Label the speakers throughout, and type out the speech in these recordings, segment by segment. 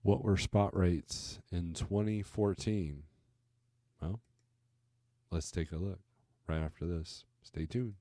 Speaker 1: What were spot rates in 2014? Well, let's take a look right after this. Stay tuned.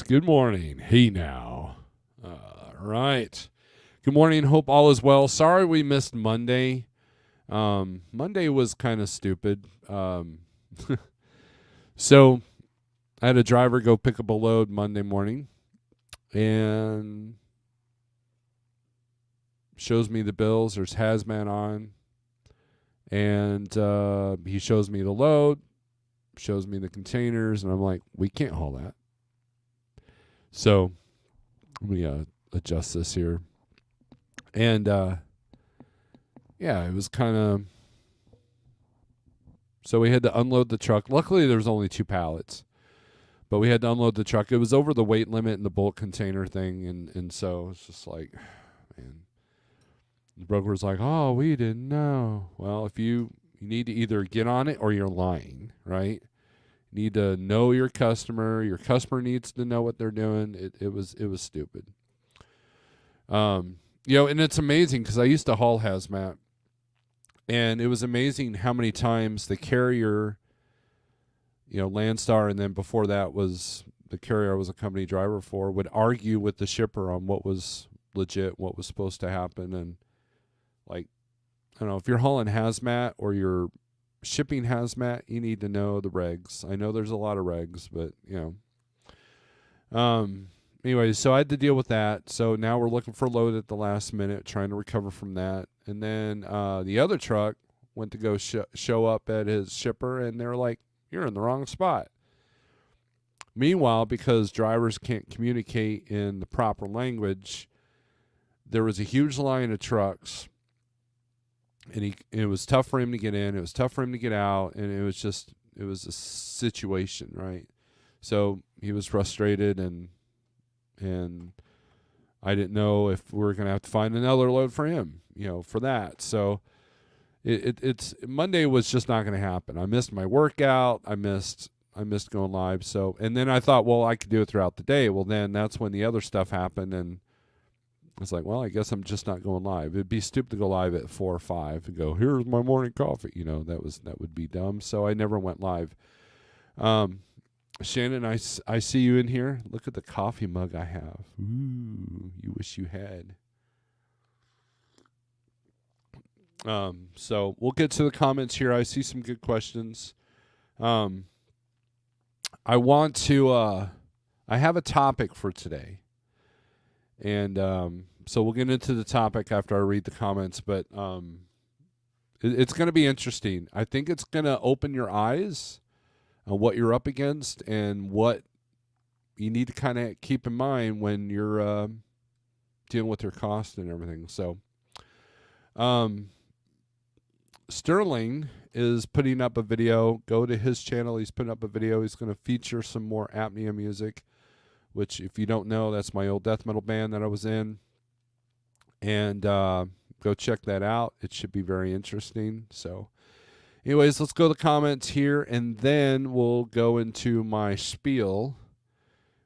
Speaker 1: Good morning. Hey now. All right. Good morning. Hope all is well. Sorry we missed Monday. Monday was kind of stupid. So I had a driver go pick up a load Monday morning and shows me the bills. There's hazmat on. And he shows me the load, shows me the containers, and I'm like, we can't haul that. So let me adjust this here. And, yeah, it was kind of... So we had to unload the truck. Luckily, there was only 2 pallets. But we had to unload the truck. It was over the weight limit in the bulk container thing. And so it's just like, man. The broker was like, oh, we didn't know. Well, if you need to either get on it or you're lying, right? Need to know your customer. Your customer needs to know what they're doing. It was stupid. And it's amazing because I used to haul hazmat, and it was amazing how many times the carrier, Landstar, and then before that was the carrier I was a company driver for, would argue with the shipper on what was legit, what was supposed to happen, and like, I don't know, if you're hauling hazmat or you're shipping hazmat, you need to know the regs. I know there's a lot of regs, but anyways, so I had to deal with that. So now we're looking for a load at the last minute, trying to recover from that. And then the other truck went to go show up at his shipper, and they're like, you're in the wrong spot. Meanwhile, because drivers can't communicate in the proper language, there was a huge line of trucks. And it was tough for him to get in. It was tough for him to get out. And it was a situation, right? So he was frustrated, and I didn't know if we were going to have to find another load for him, for that. So it's Monday was just not going to happen. I missed my workout. I missed going live. So, and then I thought, well, I could do it throughout the day. Well, then that's when the other stuff happened, and I was like, well, I guess I'm just not going live. It'd be stupid to go live at 4 or 5 and go, here's my morning coffee. That would be dumb. So I never went live. Shannon, I see you in here. Look at the coffee mug I have. Ooh, you wish you had. So we'll get to the comments here. I see some good questions. I want to, I have a topic for today. And so we'll get into the topic after I read the comments, but it's going to be interesting. I think it's going to open your eyes on what you're up against and what you need to kind of keep in mind when you're dealing with your cost and everything. So Sterling is putting up a video. Go to his channel. He's putting up a video. He's going to feature some more apnea music, which, if you don't know, that's my old death metal band that I was in. And go check that out. It should be very interesting. So anyways, let's go to the comments here, and then we'll go into my spiel.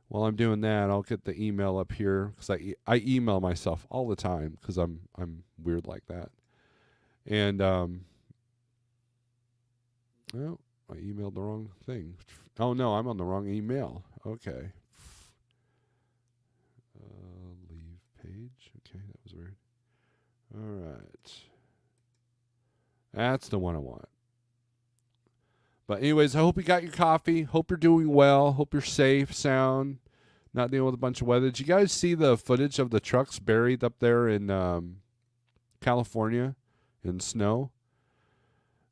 Speaker 1: While I'm doing that, I'll get the email up here, because I email myself all the time because I'm weird like that. And oh, I emailed the wrong thing. Oh no, I'm on the wrong email. Okay. Leave page. Okay, that was weird. All right. That's the one I want. But anyways, I hope you got your coffee. Hope you're doing well. Hope you're safe, sound, not dealing with a bunch of weather. Did you guys see the footage of the trucks buried up there in California in snow?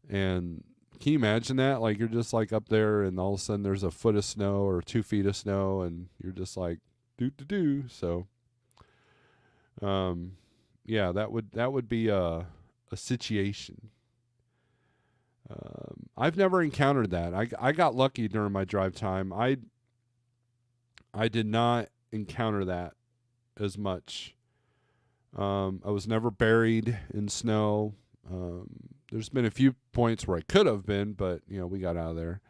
Speaker 1: And can you imagine that? Like, you're just like up there, and all of a sudden there's a foot of snow or 2 feet of snow, and you're just like, do. So, yeah, that would be a situation. I've never encountered that. I got lucky during my drive time. I did not encounter that as much. I was never buried in snow. There's been a few points where I could have been, but we got out of there.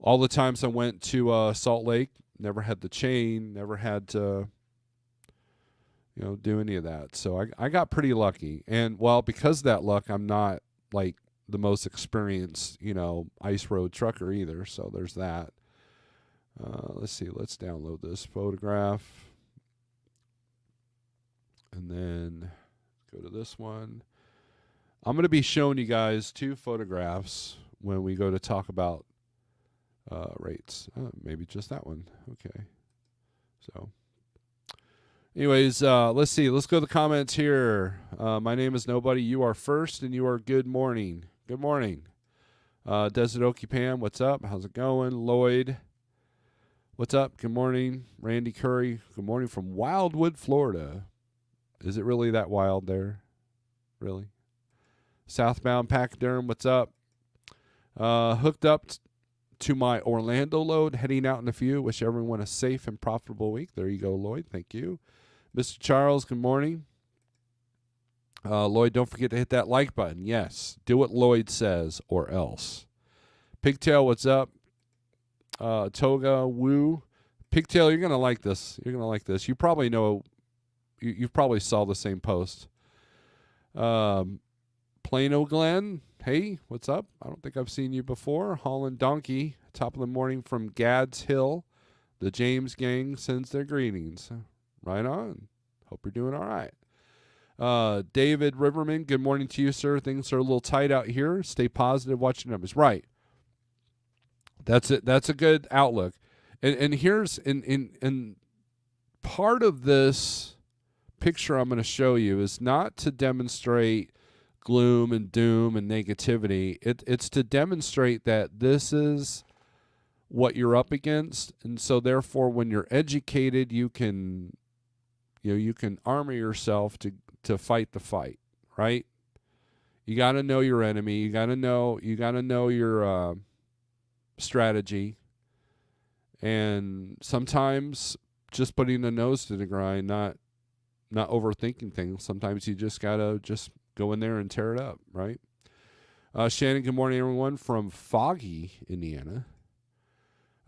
Speaker 1: All the times I went to Salt Lake, never had the chain, never had to do any of that. So I got pretty lucky. And well, because of that luck, I'm not like the most experienced, ice road trucker either. So there's that. Let's see. Let's download this photograph. And then go to this one. I'm going to be showing you guys 2 photographs when we go to talk about rates. Maybe just that one. Okay. So anyways, let's see. Let's go to the comments here. My name is Nobody. You are first, and you are good morning. Good morning. Desert Okie Pam, what's up? How's it going? Lloyd, what's up? Good morning. Randy Curry, good morning from Wildwood, Florida. Is it really that wild there? Really? Southbound Pachyderm, what's up? Hooked up to my Orlando load, heading out in a few. Wish everyone a safe and profitable week. There you go, Lloyd. Thank you. Mr. Charles, good morning. Lloyd, don't forget to hit that like button. Yes, do what Lloyd says or else. Pigtail, what's up? Toga, woo. Pigtail, you're going to like this. You're going to like this. You probably know, you probably saw the same post. Plano Glen, hey, what's up? I don't think I've seen you before. Holland Donkey, top of the morning from Gads Hill. The James gang sends their greetings. Right on. Hope you're doing all right. David Riverman, good morning to you, sir. Things are a little tight out here. Stay positive. Watch your numbers. Right. That's it. That's a good outlook. And here's in part of this picture I'm going to show you is not to demonstrate gloom and doom and negativity. It's to demonstrate that this is what you're up against, and so therefore, when you're educated, you can armor yourself to fight the fight, right? You got to know your enemy. You got to know your strategy. And sometimes just putting the nose to the grind, not overthinking things. Sometimes you just got to just go in there and tear it up, right? Shannon, good morning, everyone, from Foggy, Indiana.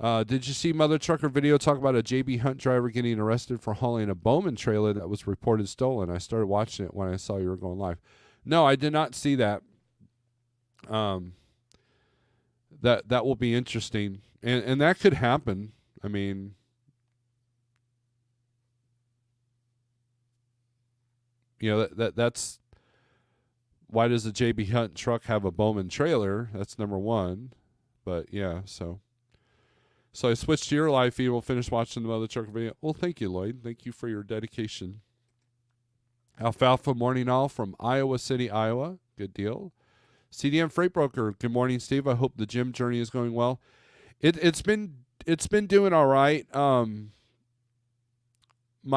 Speaker 1: Did you see Mother Trucker video talk about a JB Hunt driver getting arrested for hauling a Bowman trailer that was reported stolen? I started watching it when I saw you were going live. No, I did not see that. That will be interesting, and that could happen. I mean, that's why does a JB Hunt truck have a Bowman trailer? That's number one. But yeah, so So I switched to your live feed. We'll finish watching the Mother Trucker video. Well, thank you, Lloyd. Thank you for your dedication. Alfalfa Morning All from Iowa City, Iowa. Good deal. CDM Freight Broker. Good morning, Steve. I hope the gym journey is going well. It's been doing all right. My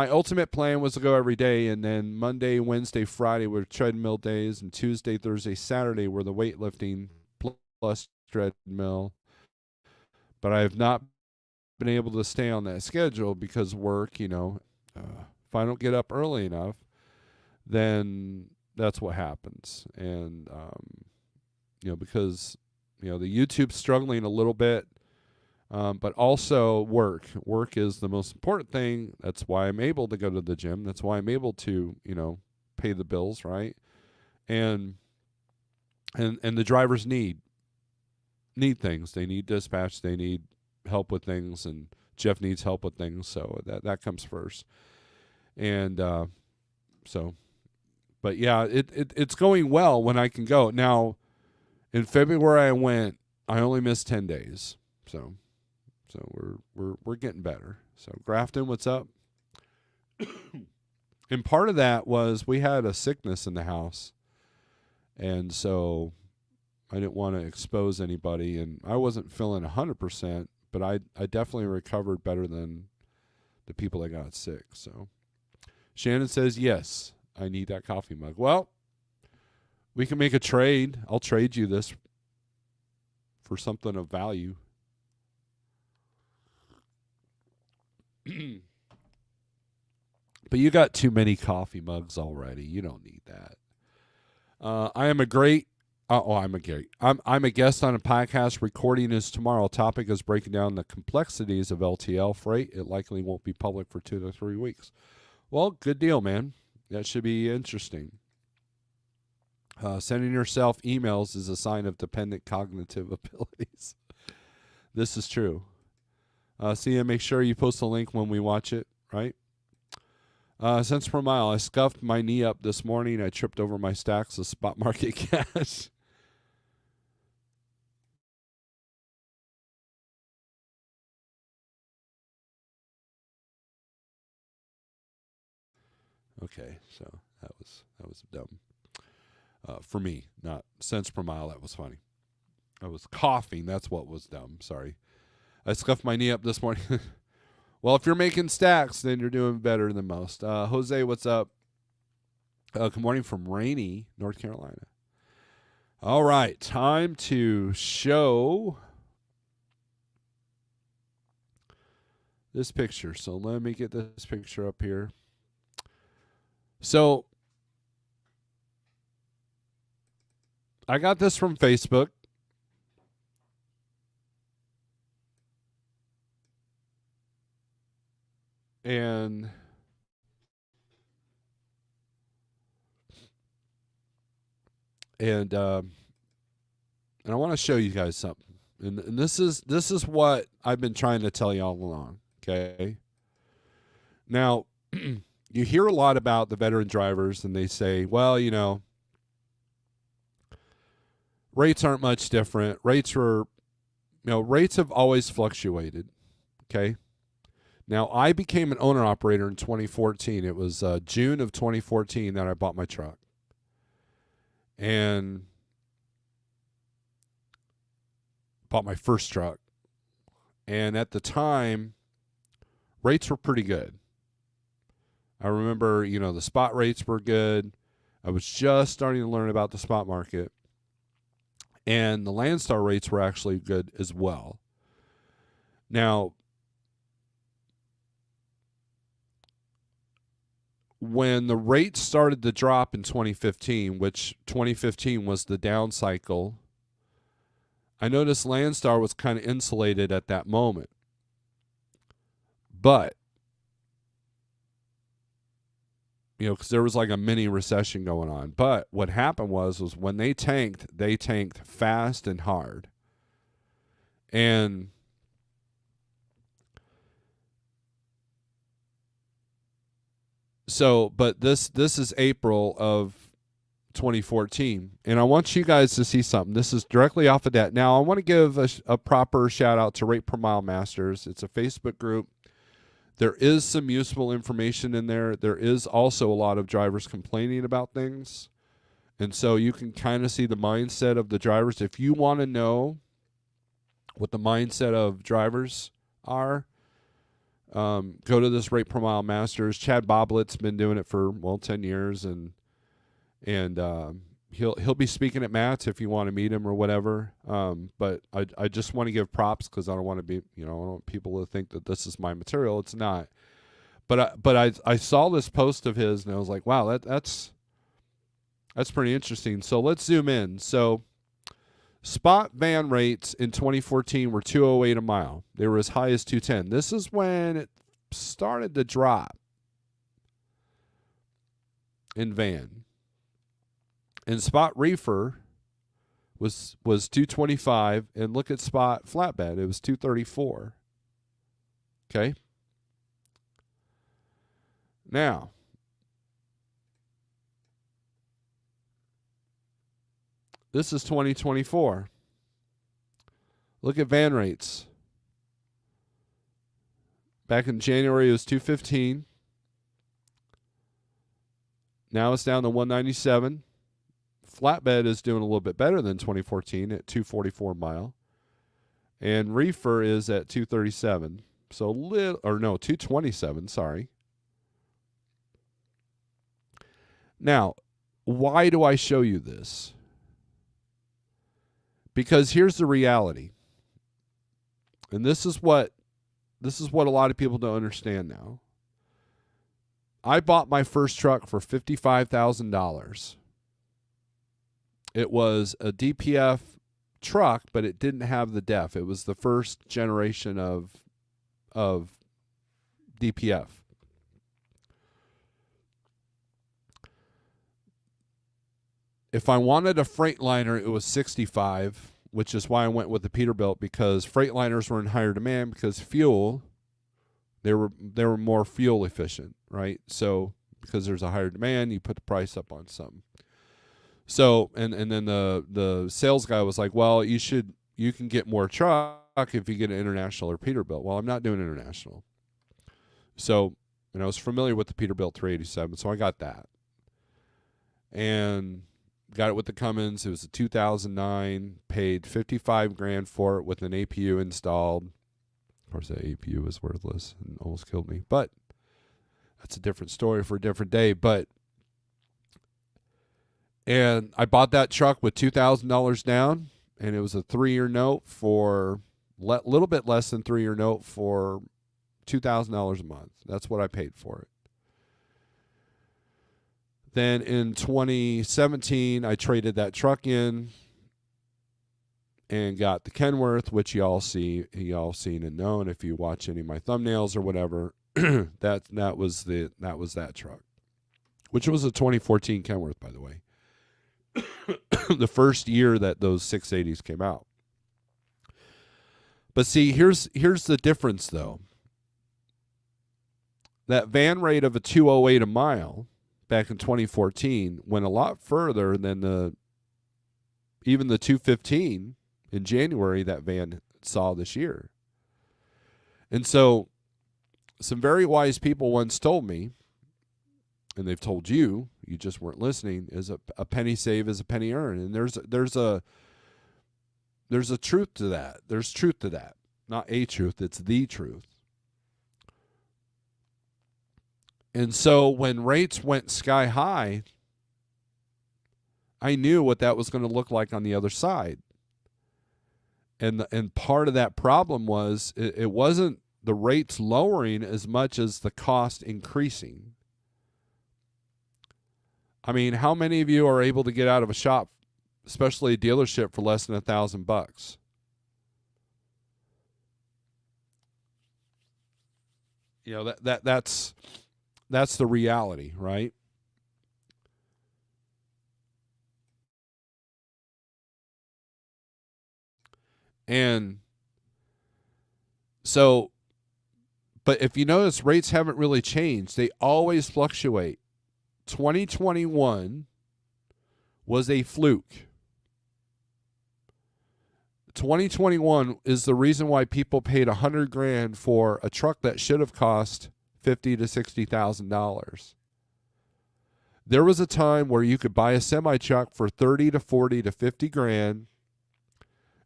Speaker 1: ultimate plan was to go every day, and then Monday, Wednesday, Friday were treadmill days, and Tuesday, Thursday, Saturday were the weightlifting plus treadmill. But I have not been able to stay on that schedule because work, if I don't get up early enough, then that's what happens. And, because, the YouTube's struggling a little bit, but also work. Work is the most important thing. That's why I'm able to go to the gym. That's why I'm able to, pay the bills, right? And the drivers need things. They need dispatch. They need help with things, and Jeff needs help with things. So that comes first. And but yeah, it's going well when I can go. Now, in February I went. I only missed 10 days. So we're getting better. So Grafton, what's up? And part of that was we had a sickness in the house, and so I didn't want to expose anybody, and I wasn't feeling 100%, but I definitely recovered better than the people that got sick. So Shannon says, yes, I need that coffee mug. Well, we can make a trade. I'll trade you this for something of value. But you got too many coffee mugs already. You don't need that. I'm a guest on a podcast. Recording is tomorrow. Topic is breaking down the complexities of LTL freight. It likely won't be public for 2 to 3 weeks. Well, good deal, man. That should be interesting. Sending yourself emails is a sign of dependent cognitive abilities. This is true. See, make sure you post a link when we watch it, right? Cents per mile. I scuffed my knee up this morning. I tripped over my stacks of spot market cash. Okay, so that was dumb. For me, not cents per mile. That was funny. I was coughing. That's what was dumb. Sorry. I scuffed my knee up this morning. Well, if you're making stacks, then you're doing better than most. Jose, what's up? Good morning from rainy North Carolina. All right, time to show this picture. So let me get this picture up here. So I got this from Facebook. And I want to show you guys something. And this is what I've been trying to tell you all along, okay? Now, you hear a lot about the veteran drivers, and they say, well, rates aren't much different. Rates have always fluctuated, okay? Now, I became an owner-operator in 2014. It was June of 2014 that I bought my truck. And bought my first truck. And at the time, rates were pretty good. I remember, the spot rates were good. I was just starting to learn about the spot market. And the Landstar rates were actually good as well. Now, when the rates started to drop in 2015, which 2015 was the down cycle, I noticed Landstar was kind of insulated at that moment. But, because there was like a mini recession going on. But what happened was when they tanked fast and hard. And so, but this is April of 2014. And I want you guys to see something. This is directly off of that. Now, I want to give a proper shout out to Rate Per Mile Masters. It's a Facebook group. There is some useful information in there. There is also a lot of drivers complaining about things. And so you can kind of see the mindset of the drivers. If you want to know what the mindset of drivers are, go to this Rate Per Mile Masters. Chad Boblett's been doing it for 10 years, and he'll be speaking at Matt's if you want to meet him or whatever. But I just want to give props because I don't want to be, I don't want people to think that this is my material. It's not. But I saw this post of his and I was like, wow, that's pretty interesting. So let's zoom in. So spot van rates in 2014 were $208 a mile. They were as high as $210. This is when it started to drop in van. And spot reefer was $225, and look at spot flatbed, it was $234. Okay? Now, this is 2024. Look at van rates. Back in January, it was $215. Now it's down to $197. Flatbed is doing a little bit better than 2014 at $244 a mile. And reefer is at $237. So $227, sorry. Now, why do I show you this? Because here's the reality. And this is what a lot of people don't understand now. I bought my first truck for $55,000. It was a DPF truck, but it didn't have the DEF. It was the first generation of DPF. If I wanted a Freightliner, it was $65, which is why I went with the Peterbilt, because Freightliners were in higher demand because fuel, they were more fuel efficient, right? So because there's a higher demand, you put the price up on something. So and then the sales guy was like, well, you can get more truck if you get an International or Peterbilt. Well, I'm not doing International. So, I was familiar with the Peterbilt 387, so I got that. And got it with the Cummins. It was a 2009, paid $55,000 for it with an APU installed. Of course, that APU was worthless and almost killed me, but that's a different story for a different day. And I bought that truck with $2,000 down, and it was a 3-year note for a little bit less than 3-year note for $2,000 a month. That's what I paid for it. Then in 2017, I traded that truck in and got the Kenworth, which y'all seen and known if you watch any of my thumbnails or whatever. that was that truck, which was a 2014 Kenworth, by the way. The first year that those 680s came out. But see, here's the difference though. That van rate of a 208 a mile back in 2014 went a lot further than even the 215 in January that van saw this year. And so some very wise people once told me, and they've told you just weren't listening, is a penny save is a penny earned. And there's a truth to that. There's truth to that. Not a truth, it's the truth. And so when rates went sky high, I knew what that was going to look like on the other side. And part of that problem was it wasn't the rates lowering as much as the cost increasing. I mean, how many of you are able to get out of a shop, especially a dealership, for less than $1,000? That's the reality, right? And so, but if you notice, rates haven't really changed. They always fluctuate. 2021 was a fluke. 2021 is the reason why people paid $100,000 for a truck that should have cost $50,000 to $60,000. There was a time where you could buy a semi truck for 30 to 40 to 50 grand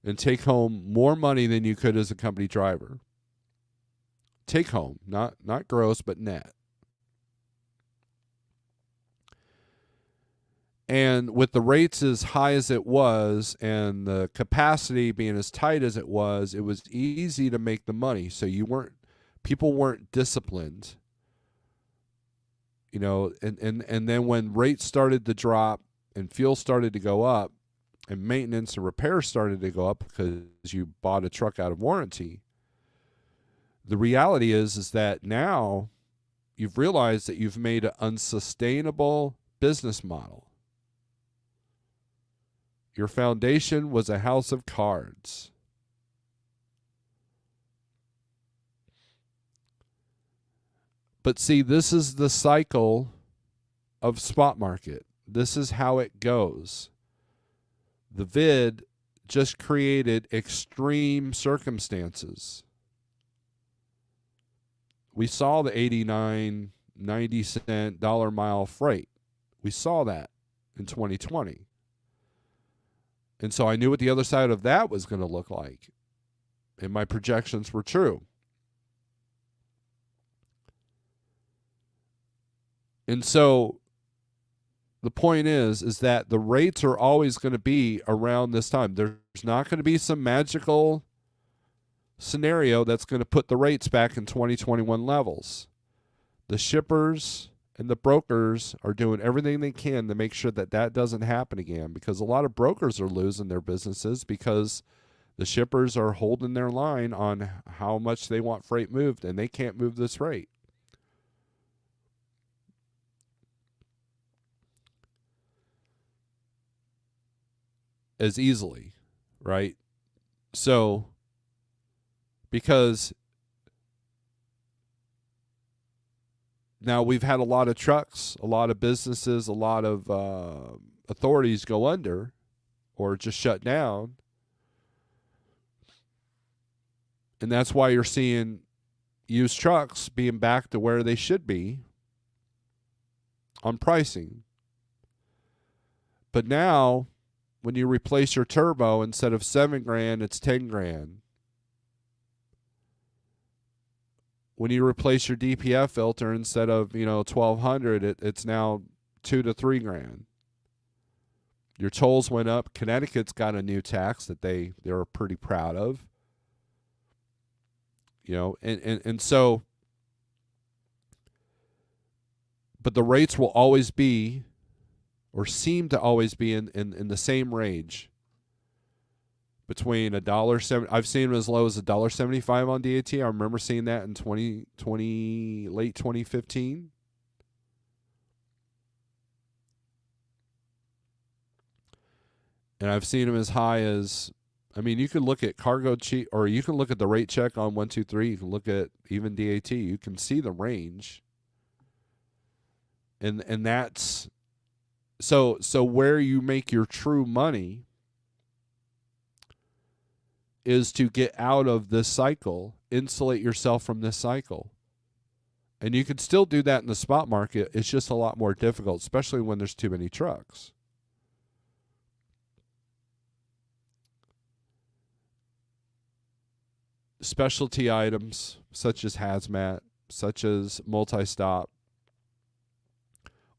Speaker 1: and take home more money than you could as a company driver. Take home, not gross, but net. And with the rates as high as it was and the capacity being as tight as it was easy to make the money. So people weren't disciplined. You know, and then when rates started to drop and fuel started to go up and maintenance and repair started to go up because you bought a truck out of warranty, the reality is that now you've realized that you've made an unsustainable business model. Your foundation was a house of cards. But see, this is the cycle of spot market. This is how it goes. The vid just created extreme circumstances. We saw the 89, 90-cent dollar mile freight. We saw that in 2020. And so I knew what the other side of that was going to look like. And my projections were true. And so the point is that the rates are always going to be around this time. There's not going to be some magical scenario that's going to put the rates back in 2021 levels. The shippers and the brokers are doing everything they can to make sure that that doesn't happen again, because a lot of brokers are losing their businesses because the shippers are holding their line on how much they want freight moved, and they can't move this rate. As easily, right? So, because now we've had a lot of trucks, a lot of businesses, a lot of authorities go under or just shut down. And that's why you're seeing used trucks being back to where they should be on pricing. But now, when you replace your turbo, instead of $7,000, it's $10,000. When you replace your DPF filter, instead of $1,200, it's now $2,000 to $3,000. Your tolls went up. Connecticut's got a new tax that they're pretty proud of. And so, but the rates will always be, or seem to always be in the same range, between $1.70. I've seen them as low as $1.75 on DAT. I remember seeing that in late 2015. And I've seen them as high as, you can look at cargo cheap, or you can look at the rate check on 123. You can look at even DAT. You can see the range. And that's, so where you make your true money is to get out of this cycle, insulate yourself from this cycle. And you can still do that in the spot market. It's just a lot more difficult, especially when there's too many trucks. Specialty items such as hazmat, such as multi-stop,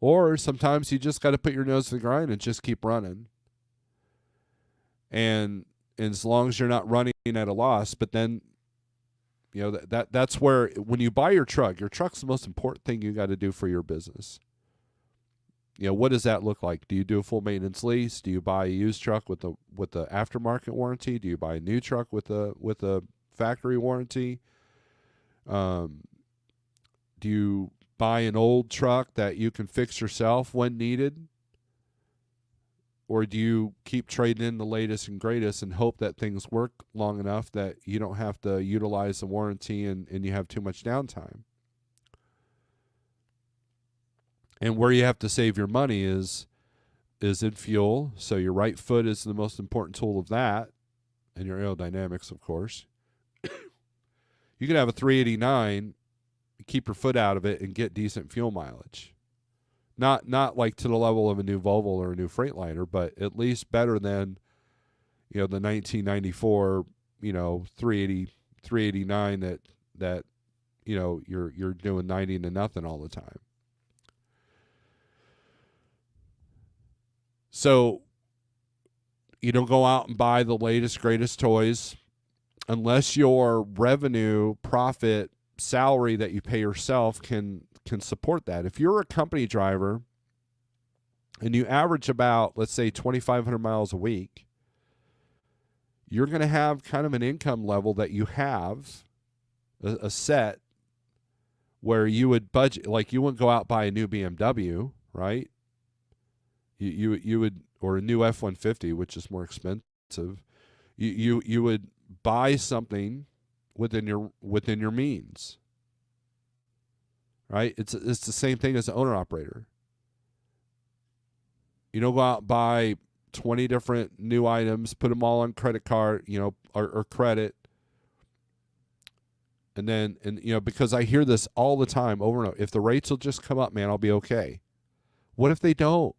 Speaker 1: or sometimes you just got to put your nose to the grind and just keep running. And as long as you're not running at a loss, but then, that's where, when you buy your truck's the most important thing you got to do for your business. What does that look like? Do you do a full maintenance lease? Do you buy a used truck with the aftermarket warranty? Do you buy a new truck with a factory warranty? Do you buy an old truck that you can fix yourself when needed? Or do you keep trading in the latest and greatest and hope that things work long enough that you don't have to utilize the warranty and you have too much downtime? And where you have to save your money is is in fuel. So your right foot is the most important tool of that, and your aerodynamics, of course. You can have a 389, keep your foot out of it, and get decent fuel mileage. Not like to the level of a new Volvo or a new Freightliner, but at least better than, the 1994, 389 that you're doing 90 to nothing all the time. So you don't go out and buy the latest, greatest toys unless your revenue, profit, salary that you pay yourself can support that. If you're a company driver and you average about, let's say, 2,500 miles a week, you're going to have kind of an income level that you have a set where you would budget. Like, you wouldn't go out and buy a new BMW, right? You would, or a new F-150, which is more expensive. You would buy something within your means, right? It's the same thing as an owner operator. You don't go out and buy 20 different new items, put them all on credit card, or credit. And because I hear this all the time over and over, if the rates will just come up, man, I'll be okay. What if they don't?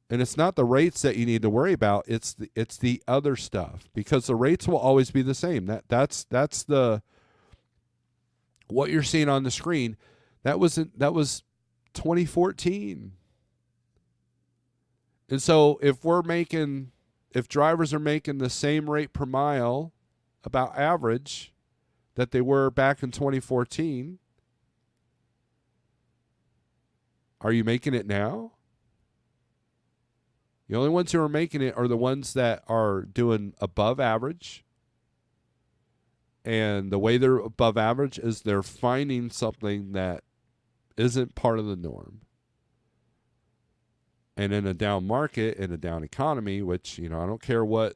Speaker 1: And it's not the rates that you need to worry about. It's the other stuff, because the rates will always be the same. That's the what you're seeing on the screen. That was 2014. And so if drivers are making the same rate per mile, about average, that they were back in 2014, are you making it now? The only ones who are making it are the ones that are doing above average. And the way they're above average is they're finding something that isn't part of the norm. And in a down market, in a down economy, which, I don't care what,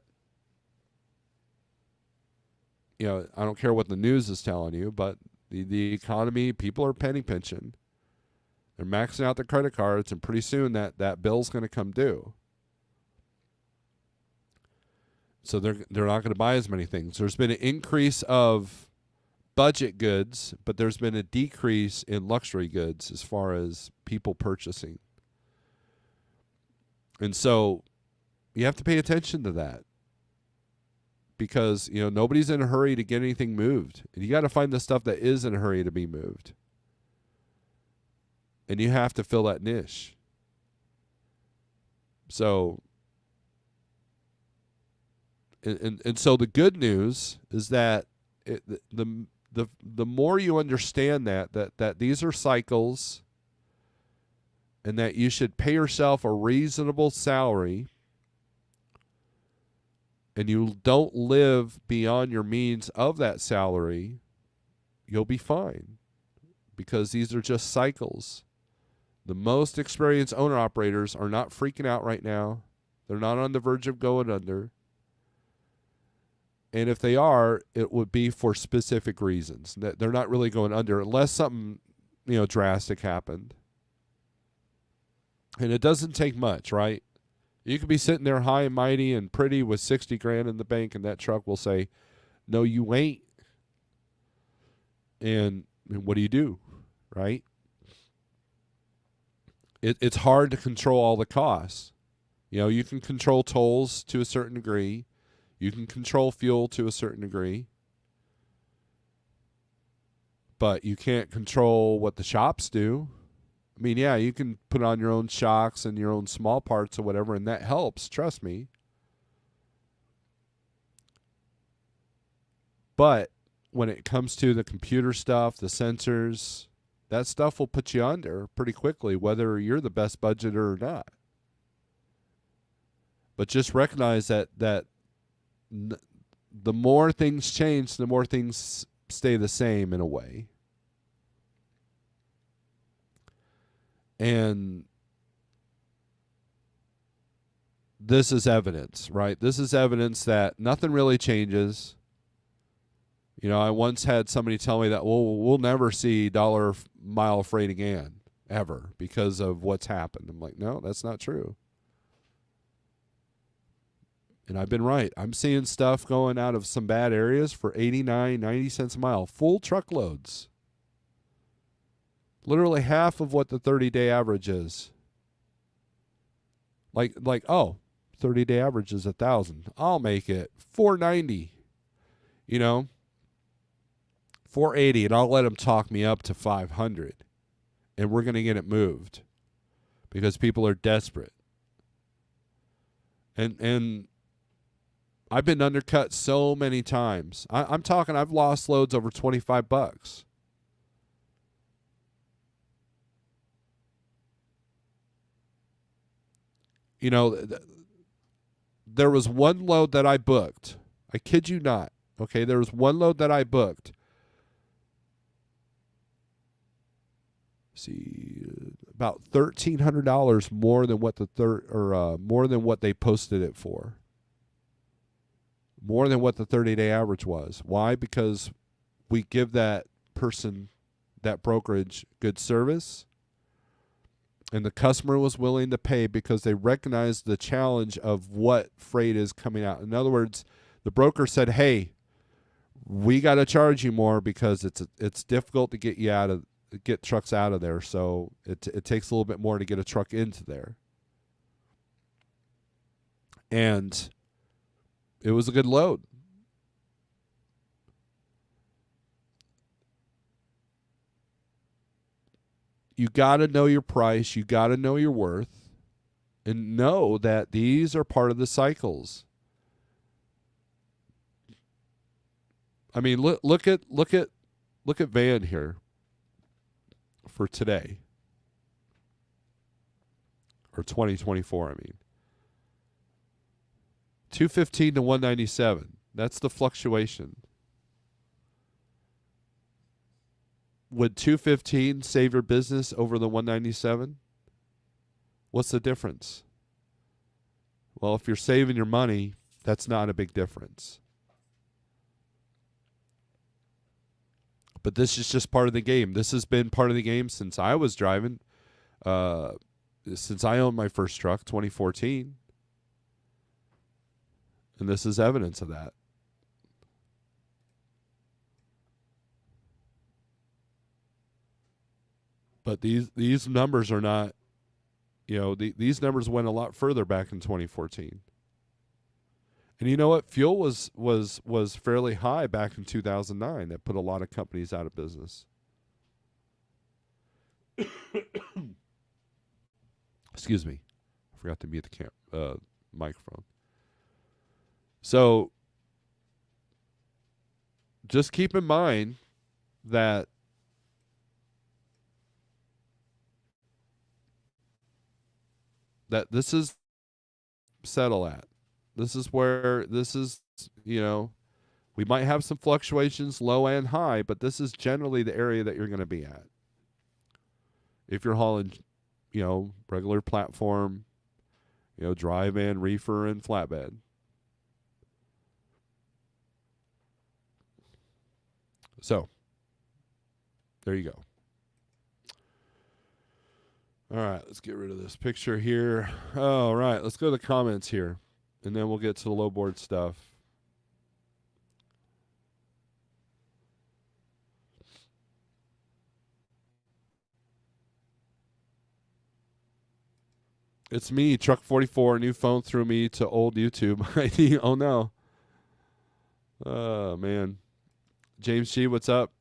Speaker 1: I don't care what the news is telling you, but the economy, people are penny pinching. They're maxing out their credit cards, and pretty soon that bill's going to come due. So they're not going to buy as many things. There's been an increase of budget goods, but there's been a decrease in luxury goods as far as people purchasing. And so you have to pay attention to that, because, nobody's in a hurry to get anything moved. And you got to find the stuff that is in a hurry to be moved. And you have to fill that niche. So, and so the good news is that the more you understand that these are cycles, and that you should pay yourself a reasonable salary, and you don't live beyond your means of that salary, you'll be fine, because these are just cycles. The most experienced owner-operators are not freaking out right now. They're not on the verge of going under. And if they are, it would be for specific reasons. They're not really going under unless something, drastic happened. And it doesn't take much, right? You could be sitting there high and mighty and pretty with 60 grand in the bank, and that truck will say, no, you ain't. And what do? Right? It's hard to control all the costs. You can control tolls to a certain degree. You can control fuel to a certain degree. But you can't control what the shops do. I mean, yeah, you can put on your own shocks and your own small parts or whatever, and that helps, trust me. But when it comes to the computer stuff, the sensors, that stuff will put you under pretty quickly, whether you're the best budgeter or not. But just recognize that the more things change, the more things stay the same in a way. And this is evidence, right? This is evidence that nothing really changes. I once had somebody tell me that, well, we'll never see dollar mile freight again. ever because of what's happened. I'm like, no, that's not true. And I've been right. I'm seeing stuff going out of some bad areas for 89, 90 cents a mile. Full truckloads. Literally half of what the 30-day average is. Like, 30-day average is 1,000. I'll make it 490. You know, 480, and I'll let them talk me up to 500. And we're going to get it moved because people are desperate. And I've been undercut so many times. I'm talking, I've lost loads over $25. You know, there was one load that I booked. I kid you not. Okay, there was one load that I booked. See, about $1,300 more than what more than what they posted it for. More than what the 30-day average was. Why? Because we give that person, that brokerage, good service, and the customer was willing to pay because they recognized the challenge of what freight is coming out. In other words, the broker said, "Hey, we got to charge you more because it's difficult to get trucks out of there, so it takes a little bit more to get a truck into there." And it was a good load. You got to know your price. You got to know your worth, and know that these are part of the cycles. I mean, look at Van here for today, or 2024. I mean, 215 to 197. That's the fluctuation. Would 215 save your business over the 197? What's the difference? Well, if you're saving your money, that's not a big difference. But this is just part of the game. This has been part of the game since I was driving, since I owned my first truck, 2014. And this is evidence of that. But these numbers are not, these numbers went a lot further back in 2014. And you know what? Fuel was fairly high back in 2009. That put a lot of companies out of business. Excuse me. I forgot to mute the microphone. So just keep in mind that this is settle at. This is where we might have some fluctuations low and high, but this is generally the area that you're going to be at. If you're hauling, regular platform, dry van, reefer, and flatbed. So, there you go. All right, let's get rid of this picture here. All right, let's go to the comments here, and then we'll get to the low board stuff. It's me, Truck 44. New phone threw me to old YouTube ID. Oh, no. Oh, man. James G., what's up?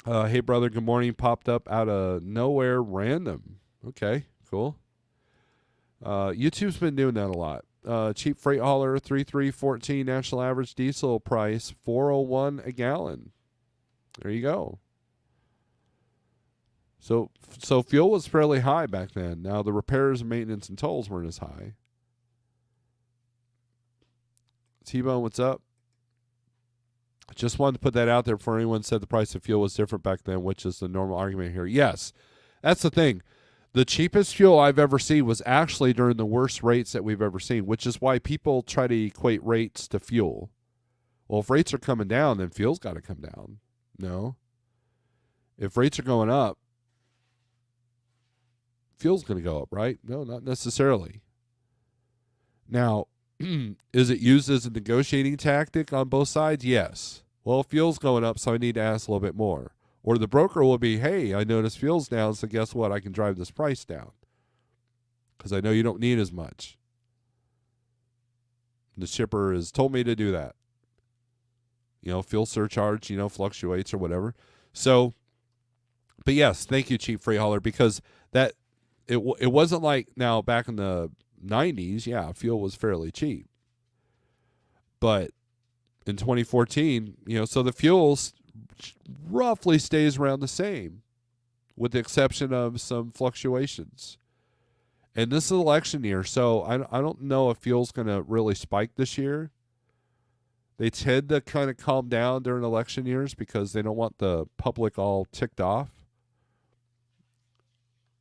Speaker 1: Hey, brother, good morning. Popped up out of nowhere random. Okay, cool. YouTube's been doing that a lot. Cheap freight hauler, 3314 national average diesel price, $4.01 a gallon. There you go. So fuel was fairly high back then. Now the repairs, maintenance, and tolls weren't as high. T-Bone, what's up? Just wanted to put that out there before anyone said the price of fuel was different back then, which is the normal argument here. Yes, that's the thing. The cheapest fuel I've ever seen was actually during the worst rates that we've ever seen, which is why people try to equate rates to fuel. Well, if rates are coming down, then fuel's got to come down. No. If rates are going up, fuel's going to go up, right? No, not necessarily. Now, is it used as a negotiating tactic on both sides? Yes. Well, fuel's going up, so I need to ask a little bit more. Or the broker will be, hey, I noticed fuel's down, so guess what? I can drive this price down because I know you don't need as much. The shipper has told me to do that. Fuel surcharge, fluctuates or whatever. So, but yes, thank you, Cheap Freight Hauler, because that it wasn't like now back in the 90s, yeah, fuel was fairly cheap. But in 2014, so the fuel roughly stays around the same with the exception of some fluctuations. And this is election year, so I don't know if fuel's going to really spike this year. They tend to kind of calm down during election years because they don't want the public all ticked off.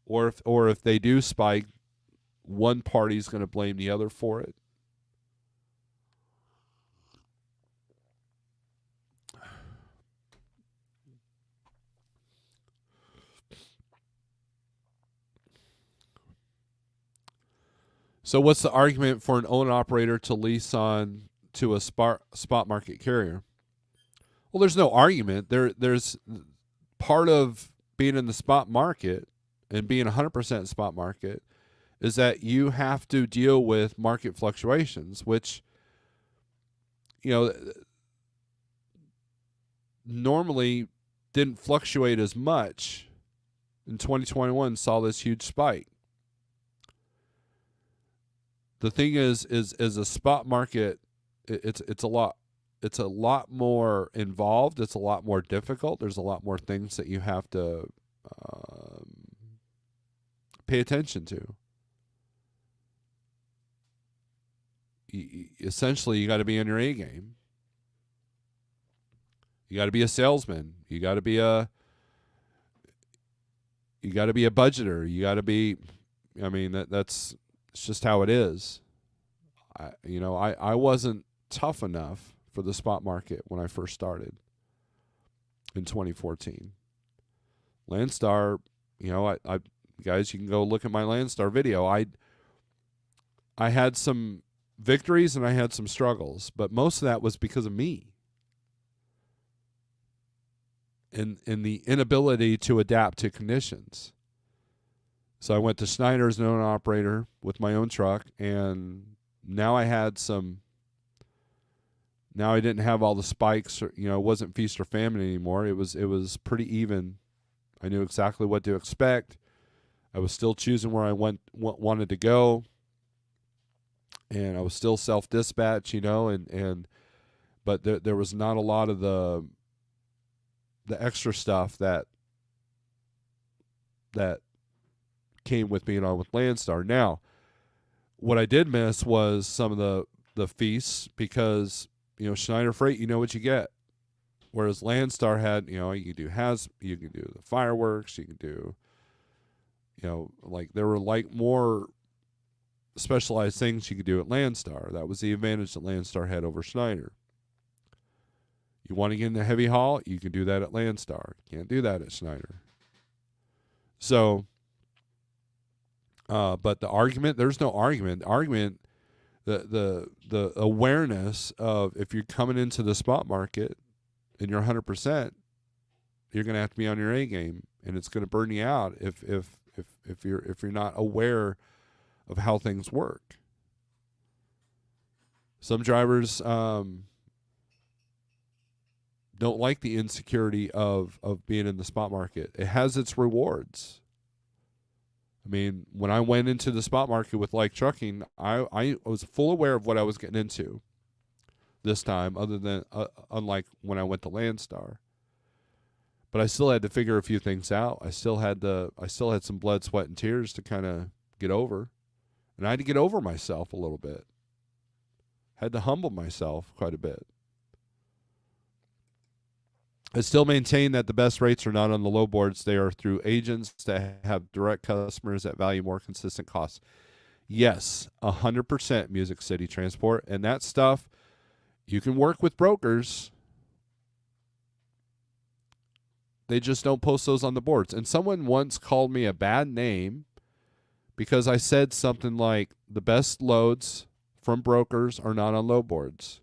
Speaker 1: Or if they do spike, one party's going to blame the other for it. So what's the argument for an owner-operator to lease on to a spot market carrier? Well, there's no argument. There's part of being in the spot market and being 100% spot market is that you have to deal with market fluctuations, which, normally didn't fluctuate as much. In 2021, saw this huge spike. The thing is a spot market, it's a lot more involved. It's a lot more difficult. There's a lot more things that you have to pay attention to. Essentially, you got to be on your A game. You got to be a salesman. You got to be a budgeter. You got to be. I mean, that's it's just how it is. I wasn't tough enough for the spot market when I first started in 2014. Landstar, I guys, you can go look at my Landstar video. I had some victories and I had some struggles, but most of that was because of me. And the inability to adapt to conditions. So I went to Schneider as an owner operator with my own truck, and now I didn't have all the spikes, or, it wasn't feast or famine anymore. It was pretty even. I knew exactly what to expect. I was still choosing where I wanted to go, and I was still self-dispatch, but there was not a lot of the extra stuff that came with being on with Landstar. Now, what I did miss was some of the feasts because, Schneider Freight, you know what you get. Whereas Landstar had, you can do the fireworks, you can do, there were more specialized things you could do at Landstar. That was the advantage that Landstar had over Schneider. You want to get into heavy haul, you can do that at Landstar. You can't do that at Schneider. So, but the argument, there's no argument. The argument, the awareness of if you're coming into the spot market and you're 100%, you're going to have to be on your A game, and it's going to burn you out if you're not aware of how things work. Some drivers don't like the insecurity of being in the spot market. It has its rewards. I mean, when I went into the spot market with Like Trucking, I was full aware of what I was getting into this time, other than unlike when I went to Landstar. But I still had to figure a few things out. I still had some blood, sweat, and tears to kind of get over, and I had to get over myself a little bit. Had to humble myself quite a bit. I still maintain that the best rates are not on the low boards. They are through agents that have direct customers that value more consistent costs. Yes, 100% Music City Transport. And that stuff, you can work with brokers. They just don't post those on the boards. And someone once called me a bad name because I said something like the best loads from brokers are not on load boards.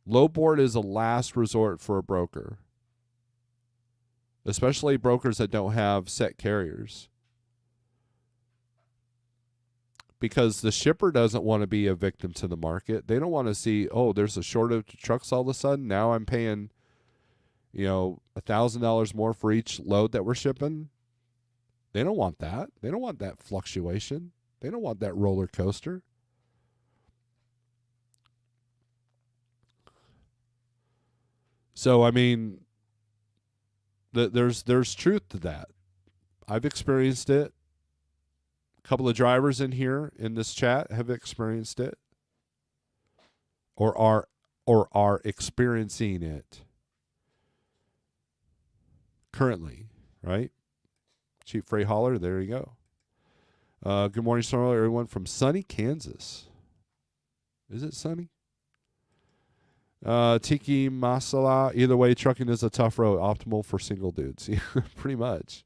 Speaker 1: Load board is a last resort for a broker, especially brokers that don't have set carriers. Because the shipper doesn't want to be a victim to the market. They don't want to see, oh, there's a shortage of trucks all of a sudden. Now I'm paying, $1,000 more for each load that we're shipping. They don't want that. They don't want that fluctuation. They don't want that roller coaster. So, I mean, there's truth to that. I've experienced it. A couple of drivers in here in this chat have experienced it, or are experiencing it currently, right? Cheap freight hauler, there you go. Good morning, Snorelord, everyone from sunny Kansas. Is it sunny? Tiki Masala. Either way, trucking is a tough road, optimal for single dudes. Pretty much.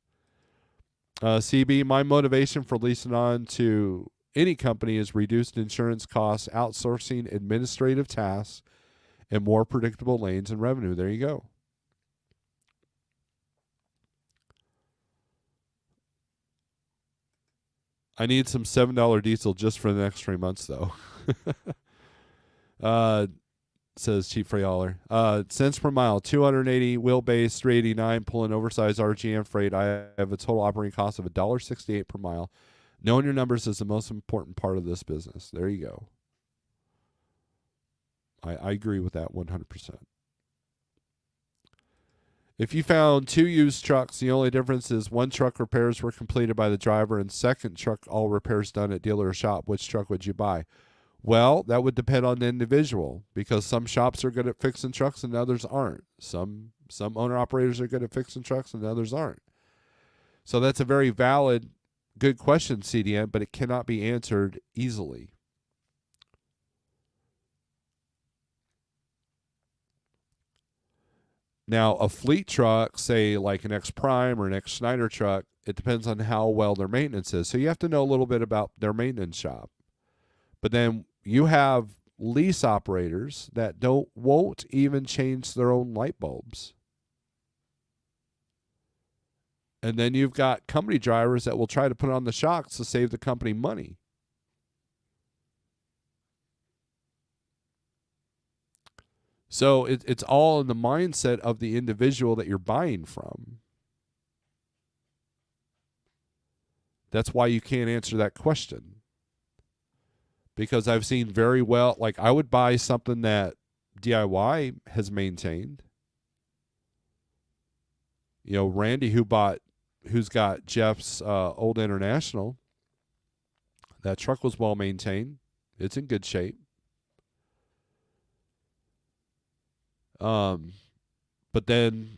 Speaker 1: CB, my motivation for leasing on to any company is reduced insurance costs, outsourcing administrative tasks, and more predictable lanes and revenue. There you go. I need some $7 diesel just for the next 3 months, though. Says Chief Freight Hauler. Cents per mile, 280 wheelbase, 389 pulling oversized RGM freight. I have a total operating cost of $1.68 per mile. Knowing your numbers is the most important part of this business. There you go. I agree with that 100%. If you found 2 used trucks, the only difference is one truck repairs were completed by the driver and second truck all repairs done at dealer or shop, which truck would you buy? Well, that would depend on the individual, because some shops are good at fixing trucks and others aren't. Some owner-operators are good at fixing trucks and others aren't. So that's a very valid, good question, CDN, but it cannot be answered easily. Now, a fleet truck, say like an X Prime or an X Schneider truck, it depends on how well their maintenance is. So you have to know a little bit about their maintenance shop. But then you have lease operators that won't even change their own light bulbs. And then you've got company drivers that will try to put on the shocks to save the company money. So it's all in the mindset of the individual that you're buying from. That's why you can't answer that question. Because I've seen very well, like I would buy something that DIY has maintained. Randy, who's got Jeff's old International, that truck was well maintained. It's in good shape. But then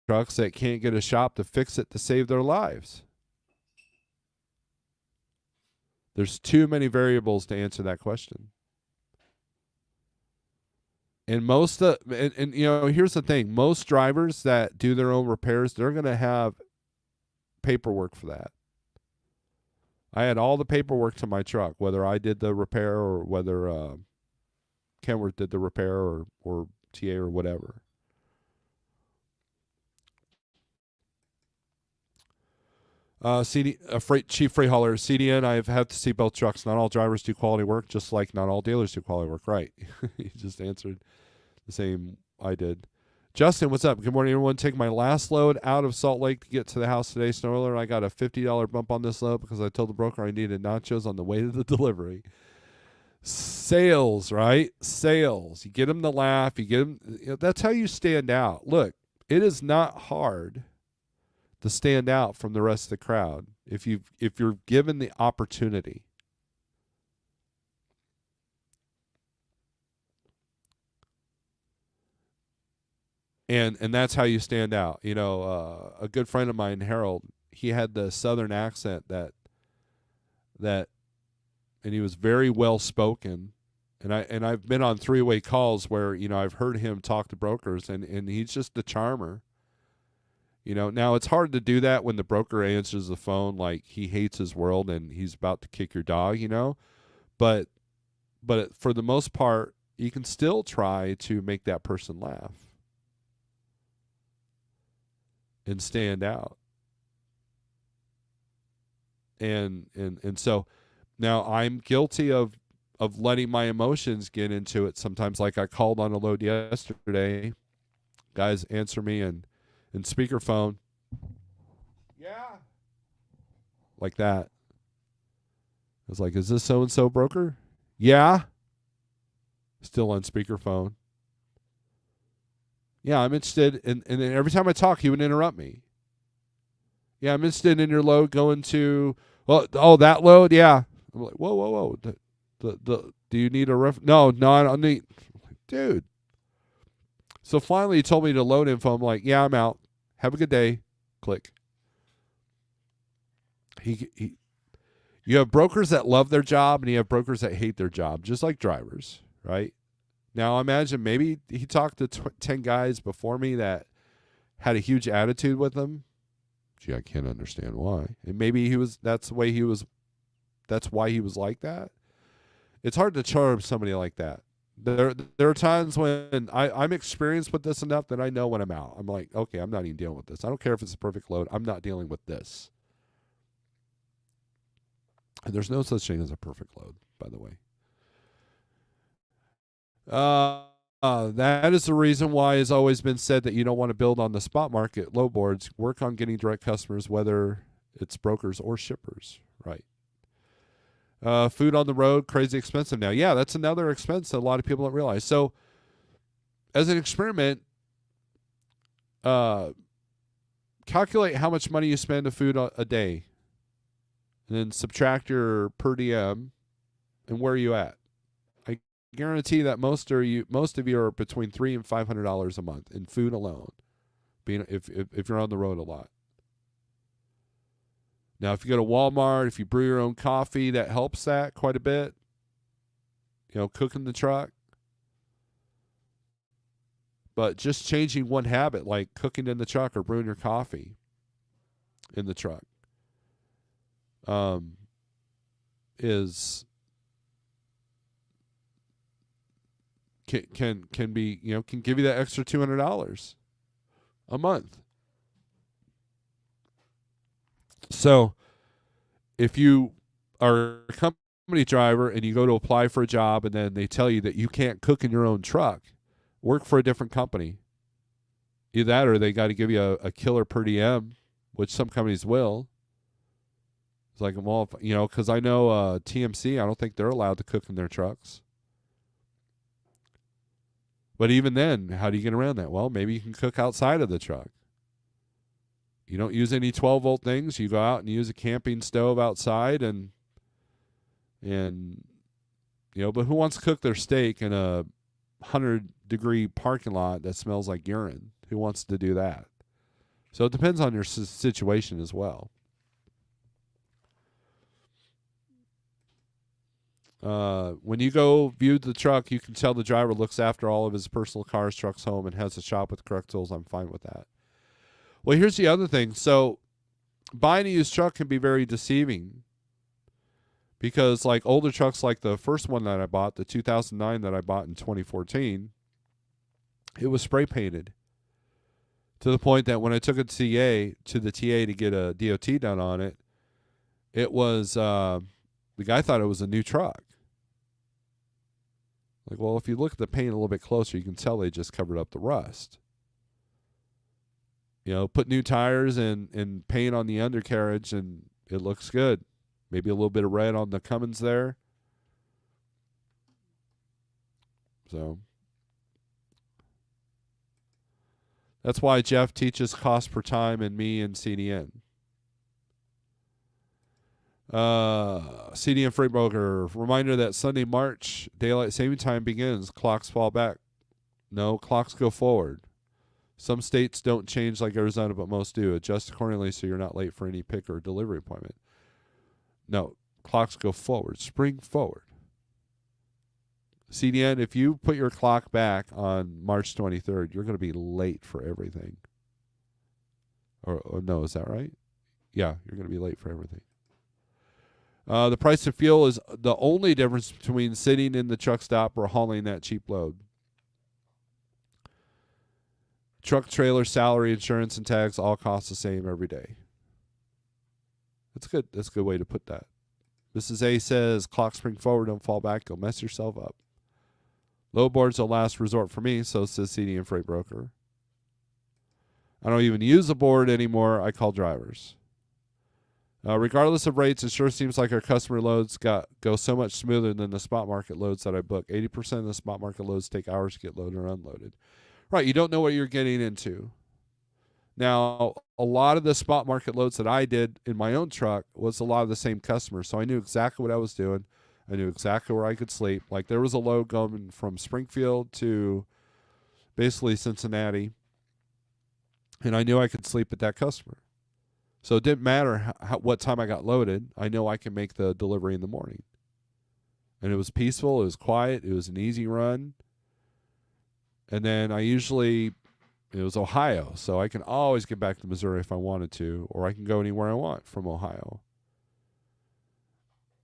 Speaker 1: trucks that can't get a shop to fix it to save their lives. There's too many variables to answer that question. And here's the thing. Most drivers that do their own repairs, they're going to have paperwork for that. I had all the paperwork to my truck, whether I did the repair or whether Kenworth did the repair or TA or whatever. Chief freight hauler, CDN, I've had to see both trucks. Not all drivers do quality work, just like not all dealers do quality work. Right. You just answered the same I did. Justin, what's up? Good morning, everyone. Take my last load out of Salt Lake to get to the house today. Snorelord, I got a $50 bump on this load because I told the broker I needed nachos on the way to the delivery. Sales, right? Sales. You get them to laugh. You get them. That's how you stand out. Look, it is not hard to stand out from the rest of the crowd if you're given the opportunity. And that's how you stand out. A good friend of mine, Harold, he had the southern accent that and he was very well spoken. And I've been on three-way calls where, I've heard him talk to brokers and he's just a charmer. Now it's hard to do that when the broker answers the phone like he hates his world and he's about to kick your dog. But for the most part, you can still try to make that person laugh and stand out. And so now I'm guilty of letting my emotions get into it sometimes. Like I called on a load yesterday. Guys answer me in speakerphone. Yeah. Like that. I was like, is this so-and-so broker? Yeah. Still on speakerphone. Yeah, I'm interested. And then every time I talk, he would interrupt me. Yeah, I'm interested in your load going to, that load? Yeah. I'm like, whoa. Do you need a No, I don't need. Dude. So finally he told me to load info. I'm like, yeah, I'm out. Have a good day. Click. You have brokers that love their job and you have brokers that hate their job, just like drivers, right? Now imagine maybe he talked to 10 guys before me that had a huge attitude with him. Gee, I can't understand why. And maybe that's why he was like that. It's hard to charm somebody like that. There are times when I'm experienced with this enough that I know when I'm out. I'm like, okay, I'm not even dealing with this. I don't care if it's a perfect load. I'm not dealing with this. And there's no such thing as a perfect load, by the way. That is the reason why it's always been said that you don't want to build on the spot market low boards. Work on getting direct customers, whether it's brokers or shippers, right? Food on the road, crazy expensive now. Yeah, that's another expense that a lot of people don't realize. So, as an experiment, calculate how much money you spend on food a day, and then subtract your per diem, and where are you at? I guarantee that most of you are between $300 and $500 a month in food alone, being if you're on the road a lot. Now, if you go to Walmart, if you brew your own coffee, that helps that quite a bit. Cook in the truck. But just changing one habit, like cooking in the truck or brewing your coffee in the truck, is can be can give you that extra $200 a month. So, if you are a company driver and you go to apply for a job and then they tell you that you can't cook in your own truck, work for a different company. Either that or they got to give you a killer per diem, which some companies will. It's like, well, because I know TMC, I don't think they're allowed to cook in their trucks. But even then, how do you get around that? Well, maybe you can cook outside of the truck. You don't use any 12-volt things. You go out and use a camping stove outside and but who wants to cook their steak in a 100-degree parking lot that smells like urine? Who wants to do that? So it depends on your situation as well. When you go view the truck, you can tell the driver looks after all of his personal cars, trucks, home, and has a shop with the correct tools. I'm fine with that. Well, here's the other thing. So buying a used truck can be very deceiving because like older trucks like the first one that I bought, the 2009 that I bought in 2014, it was spray painted to the point that when I took it to the TA to get a DOT done on it, it was the guy thought it was a new truck. Like, well, if you look at the paint a little bit closer, you can tell they just covered up the rust. Put new tires and paint on the undercarriage, and it looks good. Maybe a little bit of red on the Cummins there. So that's why Jeff teaches cost per time and me in CDN. CDN Freight Broker, reminder that Sunday, March, daylight saving time begins. Clocks fall back. No, clocks go forward. Some states don't change like Arizona, but most do. Adjust accordingly so you're not late for any pick or delivery appointment. No, clocks go forward. Spring forward. CDN, if you put your clock back on March 23rd, you're going to be late for everything. Or no, is that right? Yeah, you're going to be late for everything. The price of fuel is the only difference between sitting in the truck stop or hauling that cheap load. Truck, trailer, salary, insurance, and tags all cost the same every day. That's good. That's a good way to put that. Mrs. A says, clock spring forward, don't fall back. You'll mess yourself up. Low board's a last resort for me, so says CD and Freight Broker. I don't even use the board anymore. I call drivers. Regardless of rates, it sure seems like our customer loads go so much smoother than the spot market loads that I book. 80% of the spot market loads take hours to get loaded or unloaded. Right, you don't know what you're getting into. Now, a lot of the spot market loads that I did in my own truck was a lot of the same customers, so I knew exactly what I was doing. I knew exactly where I could sleep. Like there was a load going from Springfield to basically Cincinnati, and I knew I could sleep at that customer. So it didn't matter what time I got loaded. I know I can make the delivery in the morning. And it was peaceful. It was quiet. It was an easy run. And then it was Ohio, so I can always get back to Missouri if I wanted to, or I can go anywhere I want from Ohio.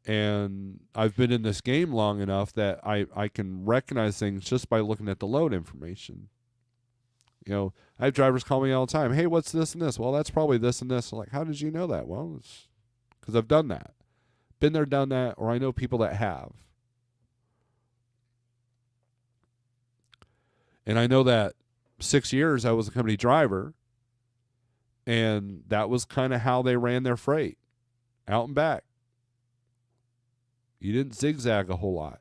Speaker 1: And I've been in this game long enough that I can recognize things just by looking at the load information. You know, I have drivers call me all the time. Hey, what's this and this? Well, that's probably this and this. I'm like, how did you know that? Well, it's because I've done that. Been there, done that, or I know people that have. And I know that 6 years I was a company driver, and that was kind of how they ran their freight, out and back. You didn't zigzag a whole lot.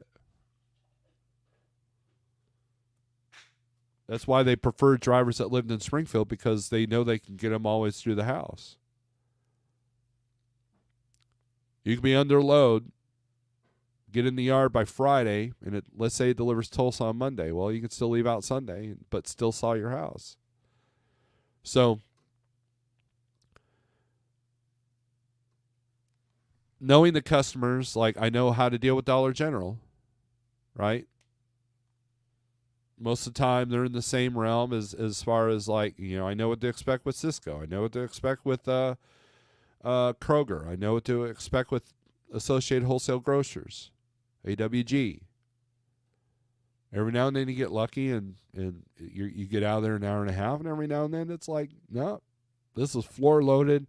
Speaker 1: That's why they preferred drivers that lived in Springfield, because they know they can get them always through the house. You can be under load, get in the yard by Friday, and let's say it delivers Tulsa on Monday. Well, you can still leave out Sunday, but still saw your house. So, knowing the customers, like I know how to deal with Dollar General, right? Most of the time they're in the same realm as far as like, you know, I know what to expect with Cisco. I know what to expect with Kroger. I know what to expect with Associated Wholesale Grocers, AWG. Every now and then you get lucky and you get out of there an hour and a half, and every now and then it's like, no, this is floor loaded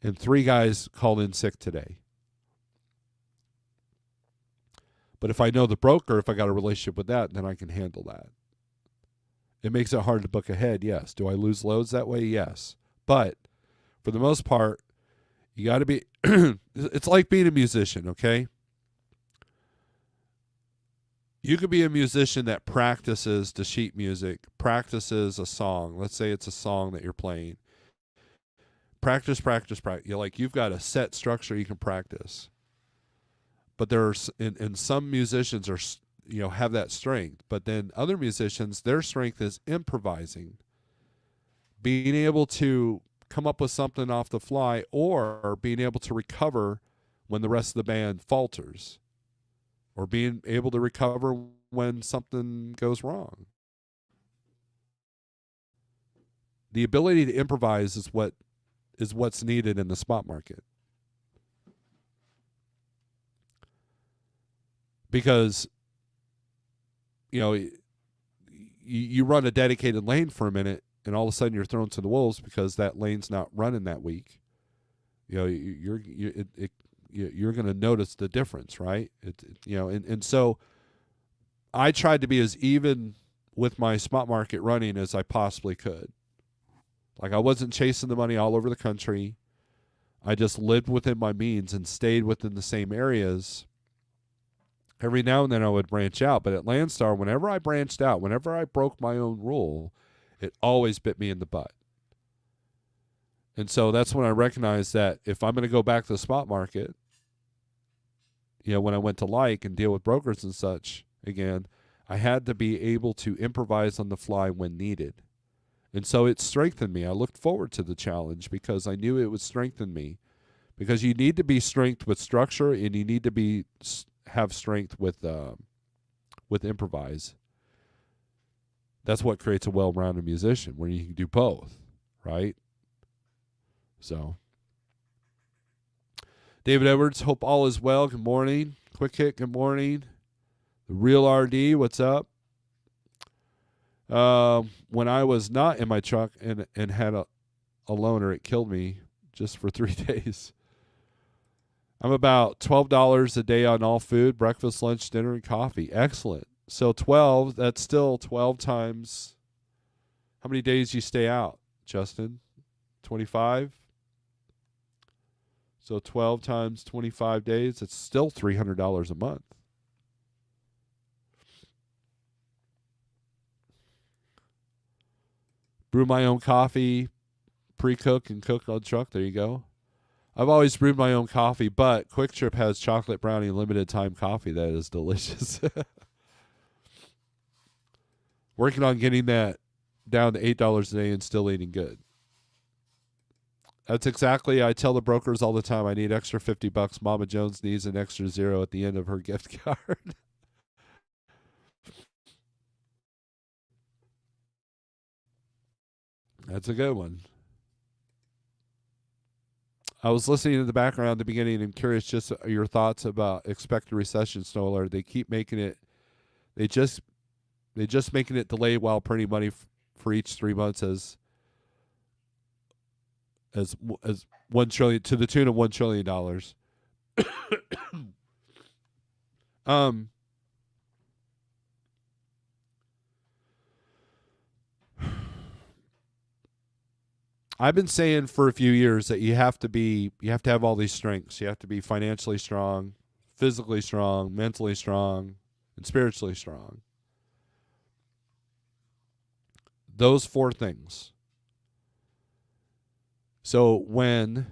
Speaker 1: and 3 guys called in sick today. But if I know the broker, if I got a relationship with that, then I can handle that. It makes it hard to book ahead, yes. Do I lose loads that way? Yes. But for the most part, you got to be, it's like being a musician, okay? You could be a musician that practices the sheet music, practices a song. Let's say it's a song that you're playing. Practice. You've got a set structure you can practice. But there's, and some musicians are, you know, have that strength. But then other musicians, their strength is improvising, being able to come up with something off the fly, or being able to recover when the rest of the band falters, or being able to recover when something goes wrong. The ability to improvise is what's needed in the spot market. Because, you know, you run a dedicated lane for a minute, and all of a sudden you're thrown to the wolves because that lane's not running that week. You know, you're going to notice the difference, right? And so I tried to be as even with my spot market running as I possibly could. Like, I wasn't chasing the money all over the country. I just lived within my means and stayed within the same areas. Every now and then I would branch out, but at Landstar, whenever I branched out, whenever I broke my own rule, it always bit me in the butt. And so that's when I recognized that if I'm going to go back to the spot market, you know, when I went to and deal with brokers and such again, I had to be able to improvise on the fly when needed. And so it strengthened me. I looked forward to the challenge because I knew it would strengthen me. Because you need to be strength with structure, and you need to have strength with improvise. That's what creates a well-rounded musician, where you can do both, right? So, David Edwards, hope all is well. Good morning. Quick Hit, good morning. The Real RD, what's up? When I was not in my truck and had a loaner, it killed me just for 3 days. I'm about $12 a day on all food, breakfast, lunch, dinner, and coffee. Excellent. So 12, that's still 12 times. How many days you stay out, Justin? 25? So 12 times 25 days, it's still $300 a month. Brew my own coffee, pre-cook and cook on the truck. There you go. I've always brewed my own coffee, but Quick Trip has chocolate brownie limited time coffee that is delicious. Working on getting that down to $8 a day and still eating good. That's exactly, I tell the brokers all the time, I need extra $50. Mama Jones needs an extra zero at the end of her gift card. That's a good one. I was listening in the background at the beginning and curious just your thoughts about expected recession, Snorelord. They keep making it, they just making it delayed while printing money for each 3 months as 1 trillion, to the tune of $1 trillion. I've been saying for a few years that you have to have all these strengths. You have to be financially strong, physically strong, mentally strong, and spiritually strong. Those 4 things. So when,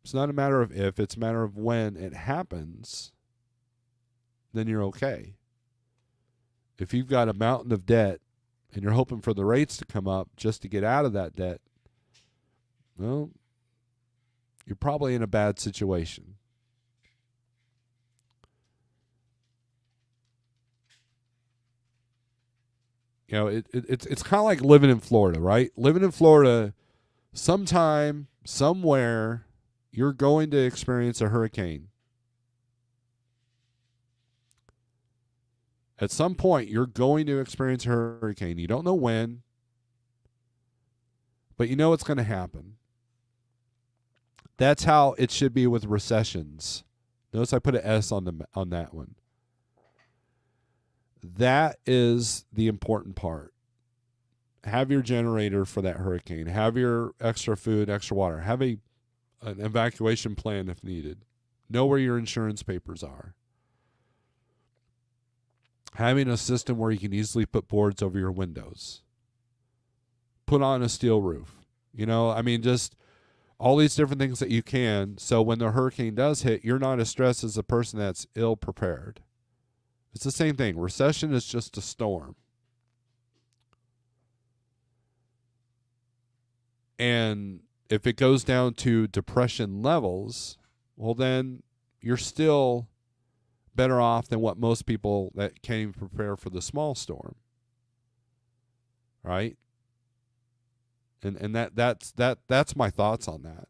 Speaker 1: it's not a matter of if, it's a matter of when it happens, then you're okay. If you've got a mountain of debt and you're hoping for the rates to come up just to get out of that debt, well, you're probably in a bad situation. You know, it's kind of like living in Florida, right? Living in Florida, sometime, somewhere, you're going to experience a hurricane. At some point, you're going to experience a hurricane. You don't know when, but you know it's going to happen. That's how it should be with recessions. Notice I put an S on that one. That is the important part. Have your generator for that hurricane. Have your extra food, extra water. Have an evacuation plan if needed. Know where your insurance papers are. Having a system where you can easily put boards over your windows. Put on a steel roof. You know, I mean, just all these different things that you can, so when the hurricane does hit, you're not as stressed as a person that's ill prepared. It's the same thing. Recession is just a storm. And if it goes down to depression levels, well, then you're still better off than what most people that can't even prepare for the small storm. Right? And that's my thoughts on that.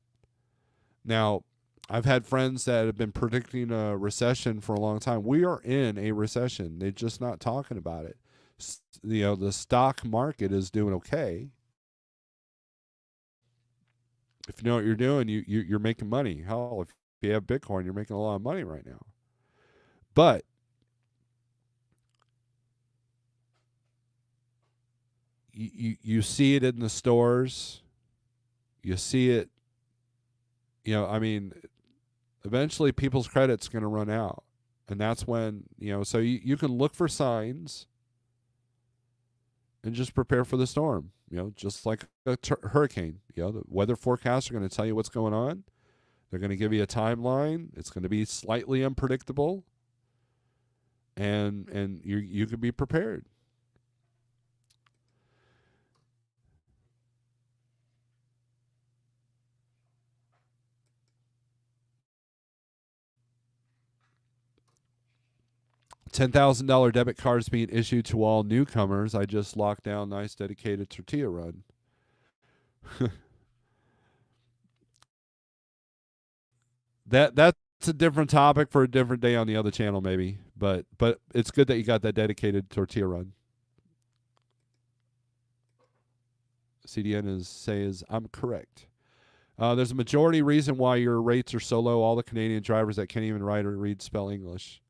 Speaker 1: Now, I've had friends that have been predicting a recession for a long time. We are in a recession. They're just not talking about it. You know, the stock market is doing okay. If you know what you're doing, you're making money. Hell, if you have Bitcoin, you're making a lot of money right now. But you see it in the stores. You see it, you know, I mean, eventually people's credit's going to run out. And that's when, you know, so you can look for signs and just prepare for the storm, you know, just like a hurricane. You know, the weather forecasts are going to tell you what's going on. They're going to give you a timeline. It's going to be slightly unpredictable. And you can be prepared. $10,000 debit cards being issued to all newcomers. I just locked down nice dedicated tortilla run. That's a different topic for a different day on the other channel, maybe. But it's good that you got that dedicated tortilla run. CDN says I'm correct. There's a majority reason why your rates are so low. All the Canadian drivers that can't even write or read spell English.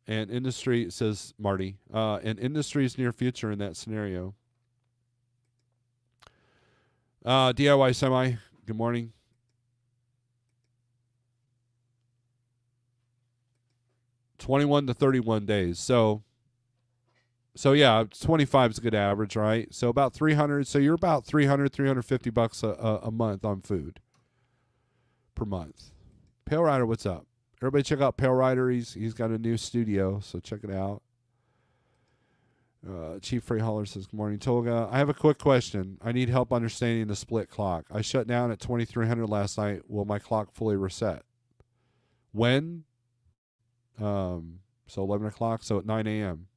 Speaker 1: And industry, says Marty, and industry's near future in that scenario. DIY Semi, good morning. $21 to 31 days. So yeah, 25 is a good average, right? So about 300. So you're about 350 bucks a month on food per month. Pale Rider, what's up? Everybody check out Pale Rider. He's got a new studio, so check it out. Chief Freight Hauler says, good morning, Tolga. I have a quick question. I need help understanding the split clock. I shut down at 2300 last night. Will my clock fully reset? When? So 11 o'clock, so at 9 a.m.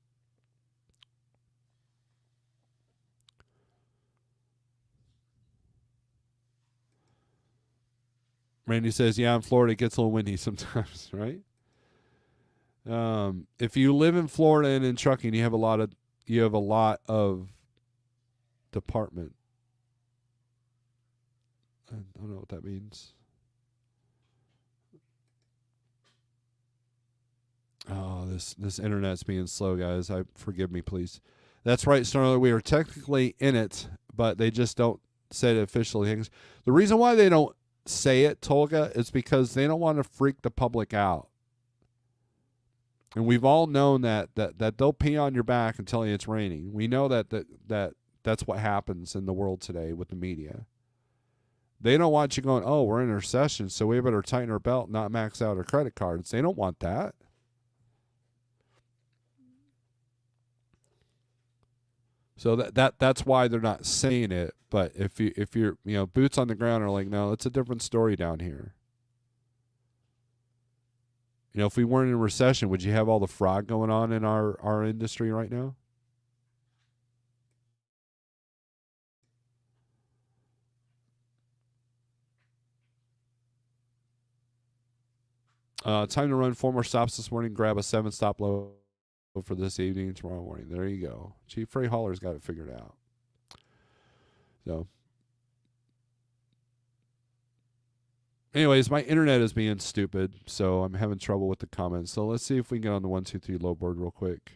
Speaker 1: Randy says, yeah, in Florida it gets a little windy sometimes, right? If you live in Florida and in trucking, you have a lot of department. I don't know what that means. Oh, this internet's being slow, guys. Forgive me, please. That's right, Snorelord. We are technically in it, but they just don't say it officially. The reason why they don't say it, Tolga, is because they don't want to freak the public out. And we've all known that they'll pee on your back and tell you it's raining. We know that's what happens in the world today with the media. They don't want you going, oh, we're in a recession, so we better tighten our belt and not max out our credit cards. They don't want that. So that's why they're not saying it. But if you're boots on the ground are like, no, it's a different story down here. If we weren't in a recession, would you have all the fraud going on in our industry right now? Time to run 4 more stops this morning. Grab a 7-stop load for this evening and tomorrow morning. There you go. Chief Freight Hauler's got it figured out. So, anyways, my internet is being stupid, so I'm having trouble with the comments. So let's see if we can get on the 1, 2, 3 low board real quick.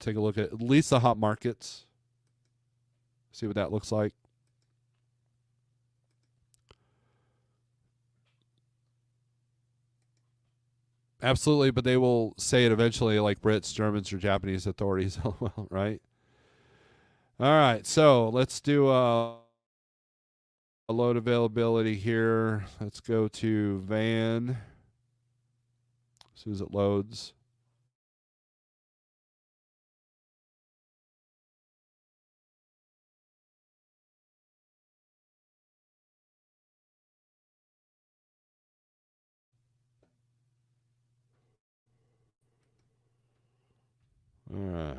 Speaker 1: Take a look at least the hot markets. See what that looks like. Absolutely, but they will say it eventually, like Brits, Germans, or Japanese authorities. Well, right? All right, so let's do a load availability here. Let's go to van. As soon as it loads. All right.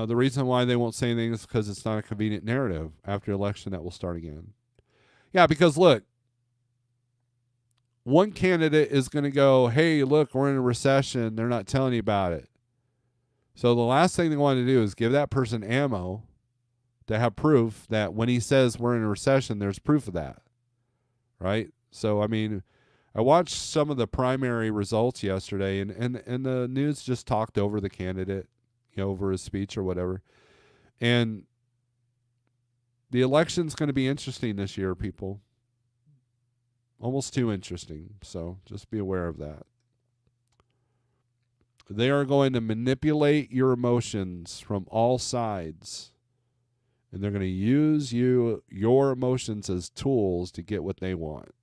Speaker 1: The reason why they won't say anything is because it's not a convenient narrative. After election, that will start again. Yeah, because look, one candidate is going to go, hey, look, we're in a recession. They're not telling you about it. So the last thing they want to do is give that person ammo to have proof that when he says we're in a recession, there's proof of that. Right? So, I mean, I watched some of the primary results yesterday, and the news just talked over the candidate, over his speech or whatever. And the election's going to be interesting this year, people. Almost too interesting. So just be aware of that. They are going to manipulate your emotions from all sides. And they're going to use your emotions as tools to get what they want.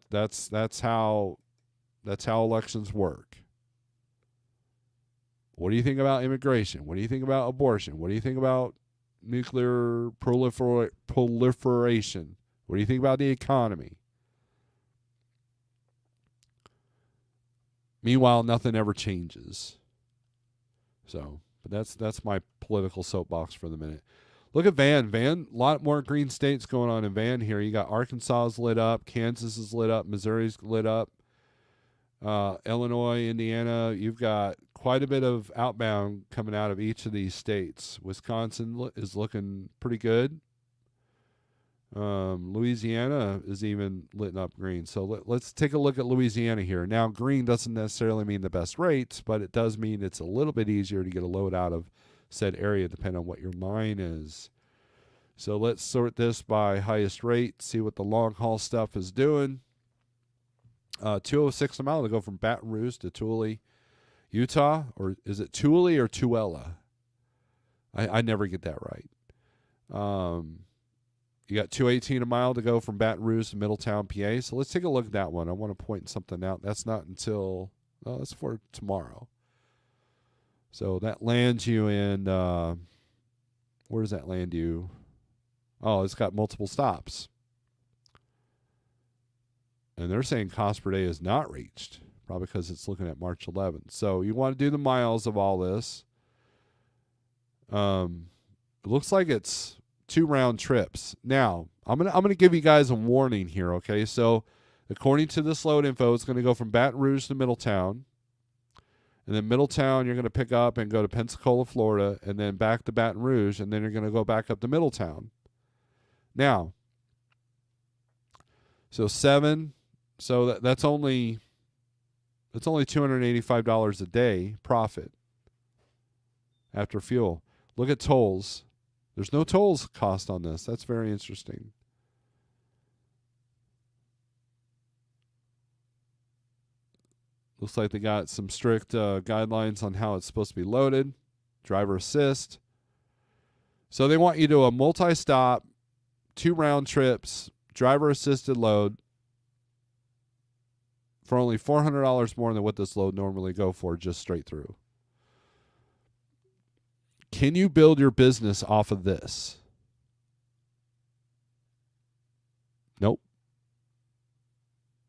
Speaker 1: That's how elections work. What do you think about immigration? What do you think about abortion? What do you think about nuclear proliferation? What do you think about the economy? Meanwhile, nothing ever changes. So, but that's my political soapbox for the minute. Look at Van. Van, a lot more green states going on in Van here. You got Arkansas's lit up, Kansas is lit up, Missouri's lit up, Illinois, Indiana. You've got quite a bit of outbound coming out of each of these states. Wisconsin is looking pretty good. Louisiana is even lit up green. So let's take a look at Louisiana here. Now, green doesn't necessarily mean the best rates, but it does mean it's a little bit easier to get a load out of said area depending on what your line is. So let's sort this by highest rate, see what the long haul stuff is doing. 206 a mile to go from Baton Rouge to Tooele, Utah. Or is it Tooele or Tooele? I never get that right. You got 218 a mile to go from Baton Rouge to Middletown, PA. So let's take a look at that one. I want to point something out. That's not until, that's for tomorrow. So that lands you in, where does that land you? Oh, it's got multiple stops. And they're saying cost per day is not reached, probably because it's looking at March 11th. So you want to do the miles of all this. It looks like it's 2 round trips. Now, I'm gonna give you guys a warning here, okay? So according to this load info, it's going to go from Baton Rouge to Middletown. And then Middletown, you're going to pick up and go to Pensacola, Florida, and then back to Baton Rouge, and then you're going to go back up to Middletown. Now, so that's only $285 a day profit after fuel. Look at tolls. There's no tolls cost on this. That's very interesting. Looks like they got some strict guidelines on how it's supposed to be loaded. Driver assist. So they want you to do a multi-stop, 2 round trips, driver assisted load for only $400 more than what this load normally go for, just straight through. Can you build your business off of this? Nope.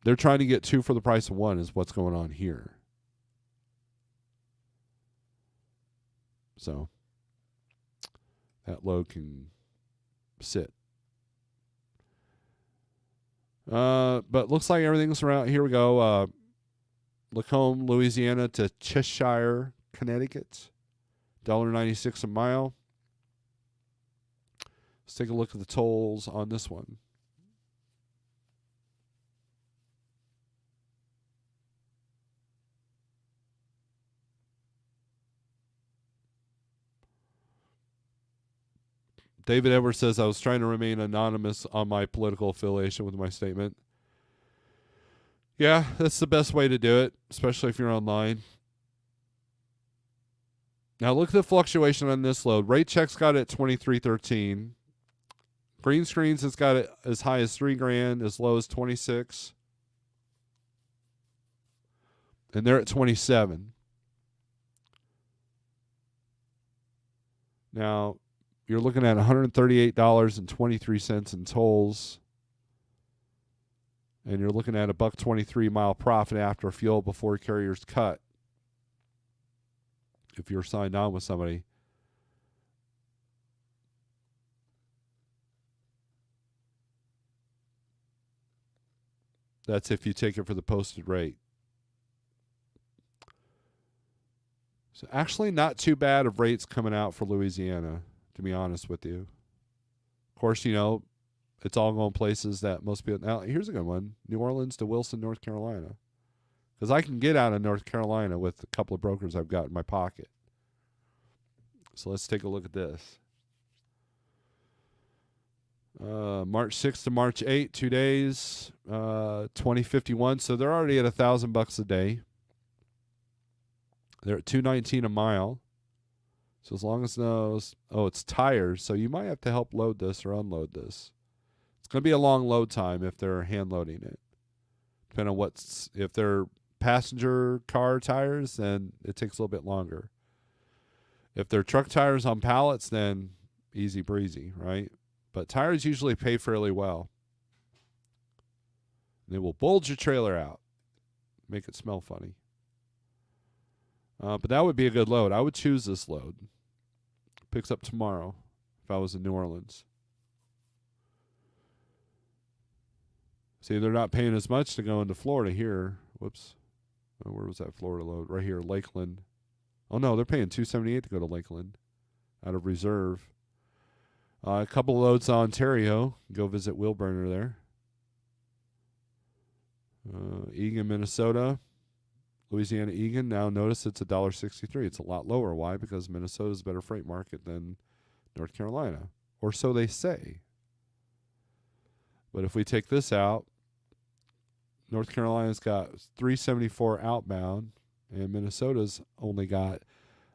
Speaker 1: They're trying to get 2 for the price of 1 is what's going on here. So that load can sit. But looks like everything's around. Here we go. Lacombe, Louisiana to Cheshire, Connecticut. $1.96 a mile. Let's take a look at the tolls on this one. David Edwards says, I was trying to remain anonymous on my political affiliation with my statement. Yeah, that's the best way to do it, especially if you're online. Now look at the fluctuation on this load. Rate check's got it at 23.13. Green Screens has got it as high as $3,000, as low as 26. And they're at 27. Now, you're looking at $138.23 in tolls. And you're looking at a $1.23 mile profit after fuel before carriers cut. If you're signed on with somebody. That's if you take it for the posted rate. So actually not too bad of rates coming out for Louisiana, to be honest with you. Of course, it's all going places that most people... Now, here's a good one. New Orleans to Wilson, North Carolina. Because I can get out of North Carolina with a couple of brokers I've got in my pocket. So let's take a look at this. March 6th to March 8th, 2 days, 2051. So they're already at $1,000 a day. They're at $219 a mile. So as long as those, it's tires. So you might have to help load this or unload this. It's going to be a long load time if they're hand loading it. Depending on if they're passenger car tires, then it takes a little bit longer. If they're truck tires on pallets, then easy breezy, right? But tires usually pay fairly well. They will bulge your trailer out, make it smell funny. But that would be a good load. I would choose this load. Picks up tomorrow if I was in New Orleans. See, they're not paying as much to go into Florida here. Whoops. Oh, where was that Florida load? Right here, Lakeland. Oh, no, they're paying $278 to go to Lakeland out of reserve. A couple loads to Ontario. Go visit Will Burner there. Egan, Minnesota. Louisiana Egan. Now notice it's $1.63. It's a lot lower. Why? Because Minnesota's a better freight market than North Carolina. Or so they say. But if we take this out, North Carolina's got $374 outbound, and Minnesota's only got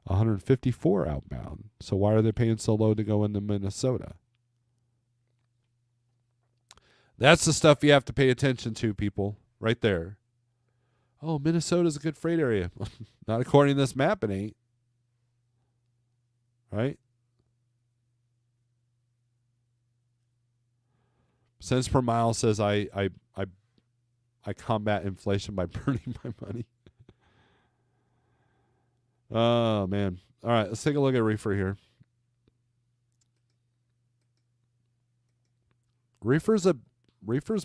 Speaker 1: $154 outbound. So why are they paying so low to go into Minnesota? That's the stuff you have to pay attention to, people, right there. Oh, Minnesota's a good freight area. Not according to this map, it ain't. Right? Cents per mile says I combat inflation by burning my money. Oh, man. All right, let's take a look at reefer here. Reefer's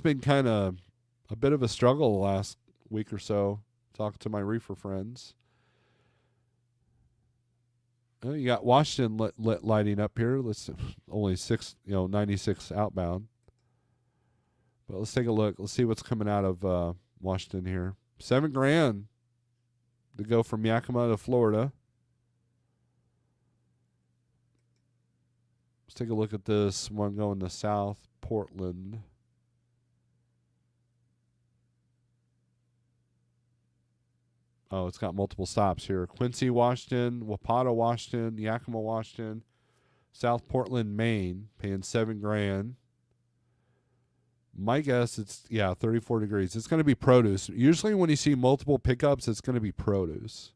Speaker 1: been kind of a bit of a struggle the last week or so. Talking to my reefer friends. You got Washington lighting up here. Let's only 96 outbound. But let's take a look. Let's see what's coming out of Washington here. $7,000 to go from Yakima to Florida. Let's take a look at this one going to South Portland. Oh, it's got multiple stops here. Quincy, Washington, Wapata, Washington, Yakima, Washington, South Portland, Maine, paying $7,000. My guess it's 34 degrees. It's going to be produce. Usually when you see multiple pickups, it's going to be produce.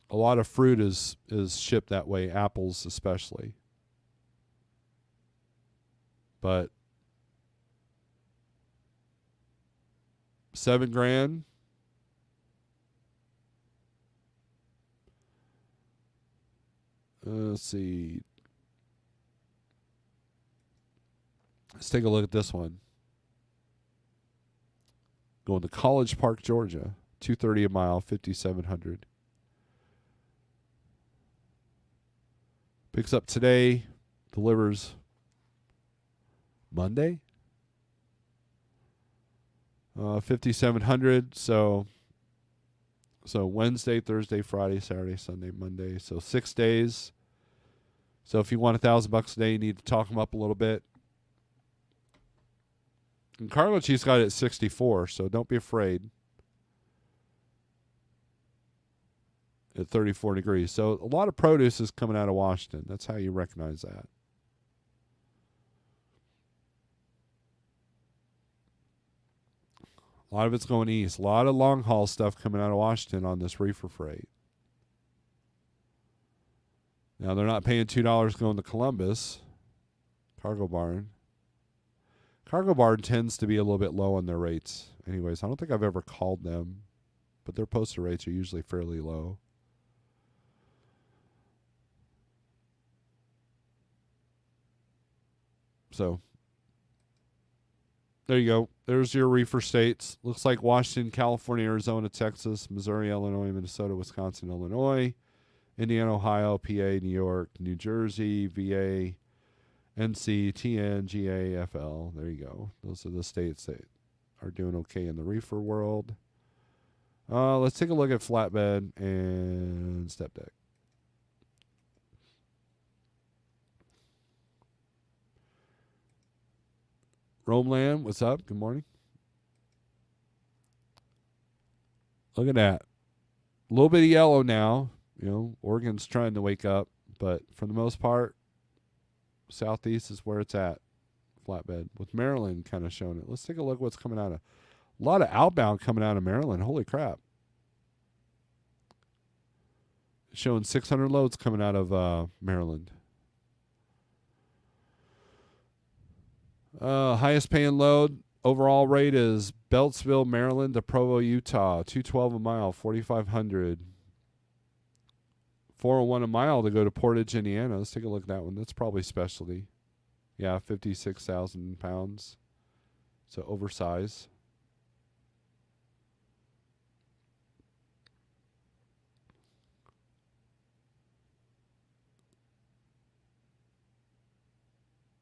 Speaker 1: A lot of fruit is shipped that way, apples especially. But $7,000. Let's see. Let's take a look at this one. Going to College Park, Georgia. $230 a mile, $5,700. Picks up today, delivers Monday. $5,700. So Wednesday, Thursday, Friday, Saturday, Sunday, Monday. So 6 days. So if you want $1,000 a day, you need to talk them up a little bit. And cargo cheese got it at 64, so don't be afraid. At 34 degrees. So a lot of produce is coming out of Washington. That's how you recognize that. A lot of it's going east. A lot of long haul stuff coming out of Washington on this reefer freight. Now, they're not paying $2 going to Columbus. Cargo Barn. Cargo Barn tends to be a little bit low on their rates. Anyways, I don't think I've ever called them, but their posted rates are usually fairly low. So, there you go. There's your reefer states. Looks like Washington, California, Arizona, Texas, Missouri, Illinois, Minnesota, Wisconsin, Illinois, Indiana, Ohio, PA, New York, New Jersey, VA, NC, TN, GA, FL. There you go. Those are the states that are doing okay in the reefer world. Let's take a look at flatbed and step deck. Romeland, what's up? Good morning. Look at that. A little bit of yellow now. You know, Oregon's trying to wake up, but for the most part, Southeast is where it's at. Flatbed. With Maryland kind of showing it. Let's take a look what's coming out of. A lot of outbound coming out of Maryland. Holy crap. Showing 600 loads coming out of Maryland. Highest paying load, Overall rate is Beltsville, Maryland to Provo, Utah, $2.12 a mile, 4,500. 401 a mile to go to Portage, Indiana. Let's take a look at that one. That's probably specialty. Yeah, 56,000 pounds. So oversize.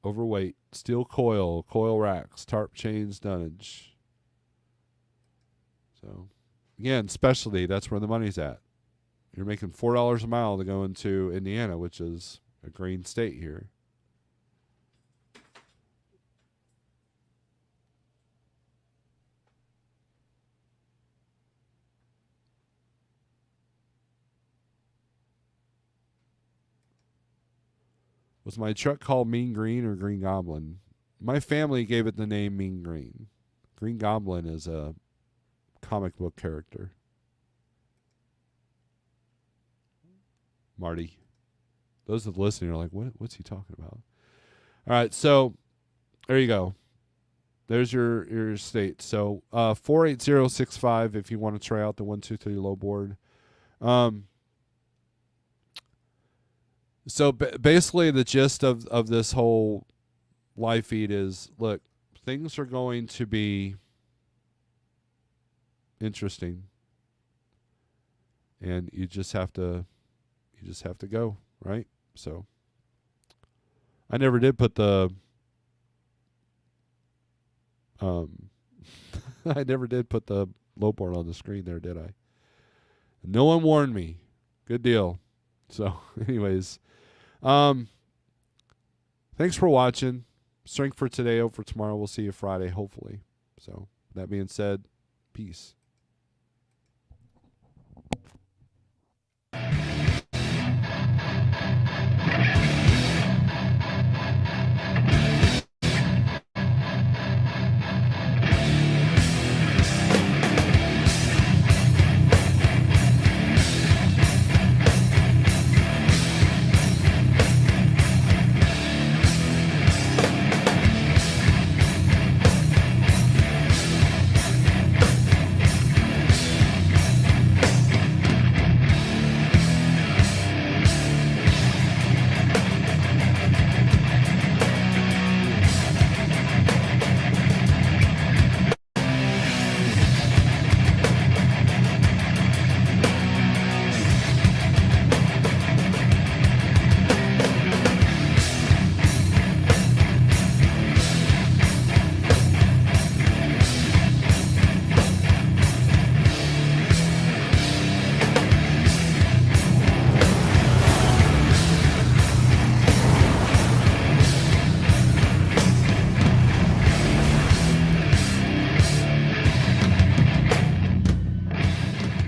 Speaker 1: Overweight. Steel coil. Coil racks. Tarp chains. Dunnage. So, again, specialty. That's where the money's at. You're making $4 a mile to go into Indiana, which is a green state here. Was my truck called Mean Green or Green Goblin? My family gave it the name Mean Green. Green Goblin is a comic book character. Marty. Those that are listening are like, what's he talking about? All right, so there you go. There's your state. So 48065 if you want to try out the 123 low board. So basically the gist of this whole live feed is, look, things are going to be interesting. And you just have to go, right? So I never did put the I never did put the low board on the screen there, did I? No one warned me. Good deal. So anyways, thanks for watching. Strength for today, hope for tomorrow. We'll see you Friday, hopefully. So that being said, peace.